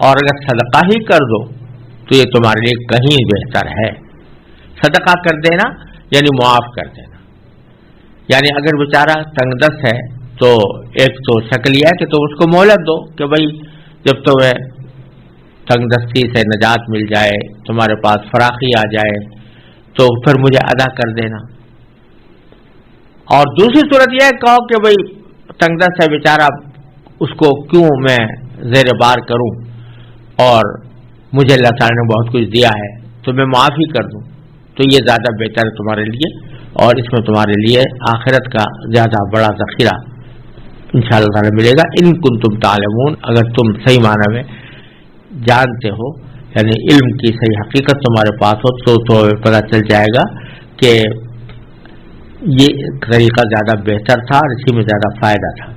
اور اگر صدقہ ہی کر دو تو یہ تمہارے لیے کہیں بہتر ہے. صدقہ کر دینا یعنی معاف کر دینا، یعنی اگر بیچارہ تنگ دست ہے تو ایک تو شکل یہ ہے کہ تم اس کو مہلت دو کہ بھائی جب تمہیں تنگ دستی سے نجات مل جائے، تمہارے پاس فراخی آ جائے تو پھر مجھے ادا کر دینا. اور دوسری صورت یہ ہے کہو کہ بھئی تنگ دست ہے بیچارہ، اس کو کیوں میں زیر بار کروں، اور مجھے اللہ تعالیٰ نے بہت کچھ دیا ہے تو میں معافی کر دوں، تو یہ زیادہ بہتر ہے تمہارے لیے، اور اس میں تمہارے لیے آخرت کا زیادہ بڑا ذخیرہ انشاءاللہ تعالیٰ ملے گا. ان کنتم تعلمون، اگر تم صحیح معنی میں جانتے ہو، یعنی علم کی صحیح حقیقت تمہارے پاس ہو تو پتہ چل جائے گا کہ یہ طریقہ زیادہ بہتر تھا اور اسی میں زیادہ فائدہ تھا.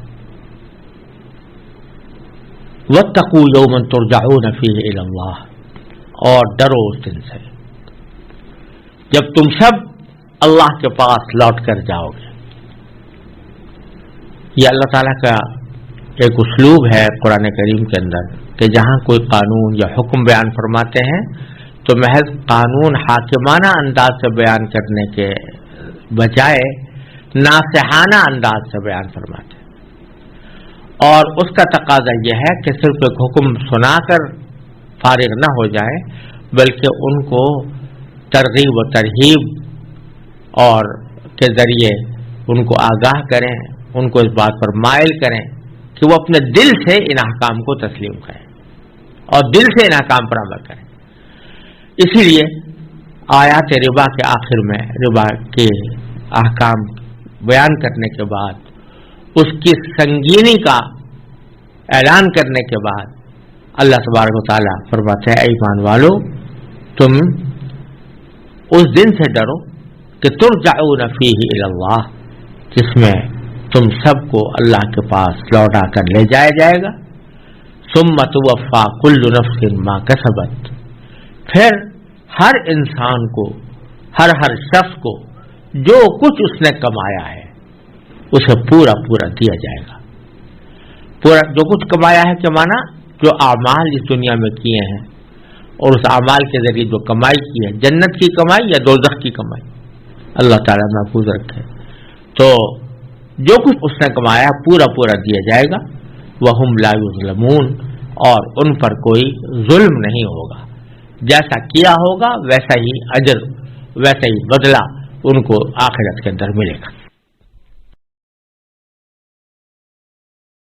واتقوا یوما ترجعون فیہ الی اللہ، اور ڈرو اس دن سے جب تم سب اللہ کے پاس لوٹ کر جاؤ گے. یہ اللہ تعالیٰ کا ایک اسلوب ہے قرآن کریم کے اندر کہ جہاں کوئی قانون یا حکم بیان فرماتے ہیں تو محض قانون حاکمانہ انداز سے بیان کرنے کے بجائے ناصحانہ انداز سے بیان فرماتے ہیں. اور اس کا تقاضا یہ ہے کہ صرف ایک حکم سنا کر فارغ نہ ہو جائے، بلکہ ان کو ترغیب و ترہیب اور کے ذریعے ان کو آگاہ کریں، ان کو اس بات پر مائل کریں کہ وہ اپنے دل سے ان احکام کو تسلیم کریں اور دل سے ان احکام پر عمل کریں. اسی لیے آیات ربا کے آخر میں ربا کے احکام بیان کرنے کے بعد، اس کی سنگینی کا اعلان کرنے کے بعد، اللہ تبارک و تعالیٰ فرماتے ہیں اے ایمان والو، تم اس دن سے ڈرو کہ ترجعون فیہ الی اللہ، جس میں تم سب کو اللہ کے پاس لوٹا کر لے جایا جائے گا. ثم توفی کل نفس ما کسبت، پھر ہر انسان کو، ہر شخص کو جو کچھ اس نے کمایا ہے اسے پورا پورا دیا جائے گا. پورا جو کچھ کمایا ہے کہ مانا جو اعمال اس دنیا میں کیے ہیں اور اس اعمال کے ذریعے جو کمائی کی ہے، جنت کی کمائی یا دوزخ کی کمائی، اللہ تعالیٰ محفوظ رکھے. تو جو کچھ اس نے کمایا پورا پورا دیا جائے گا. وَهُمْ لَا يُظْلَمُونَ، اور ان پر کوئی ظلم نہیں ہوگا. جیسا کیا ہوگا ویسا ہی اجر، ویسا ہی بدلہ ان کو آخرت کے اندر ملے گا.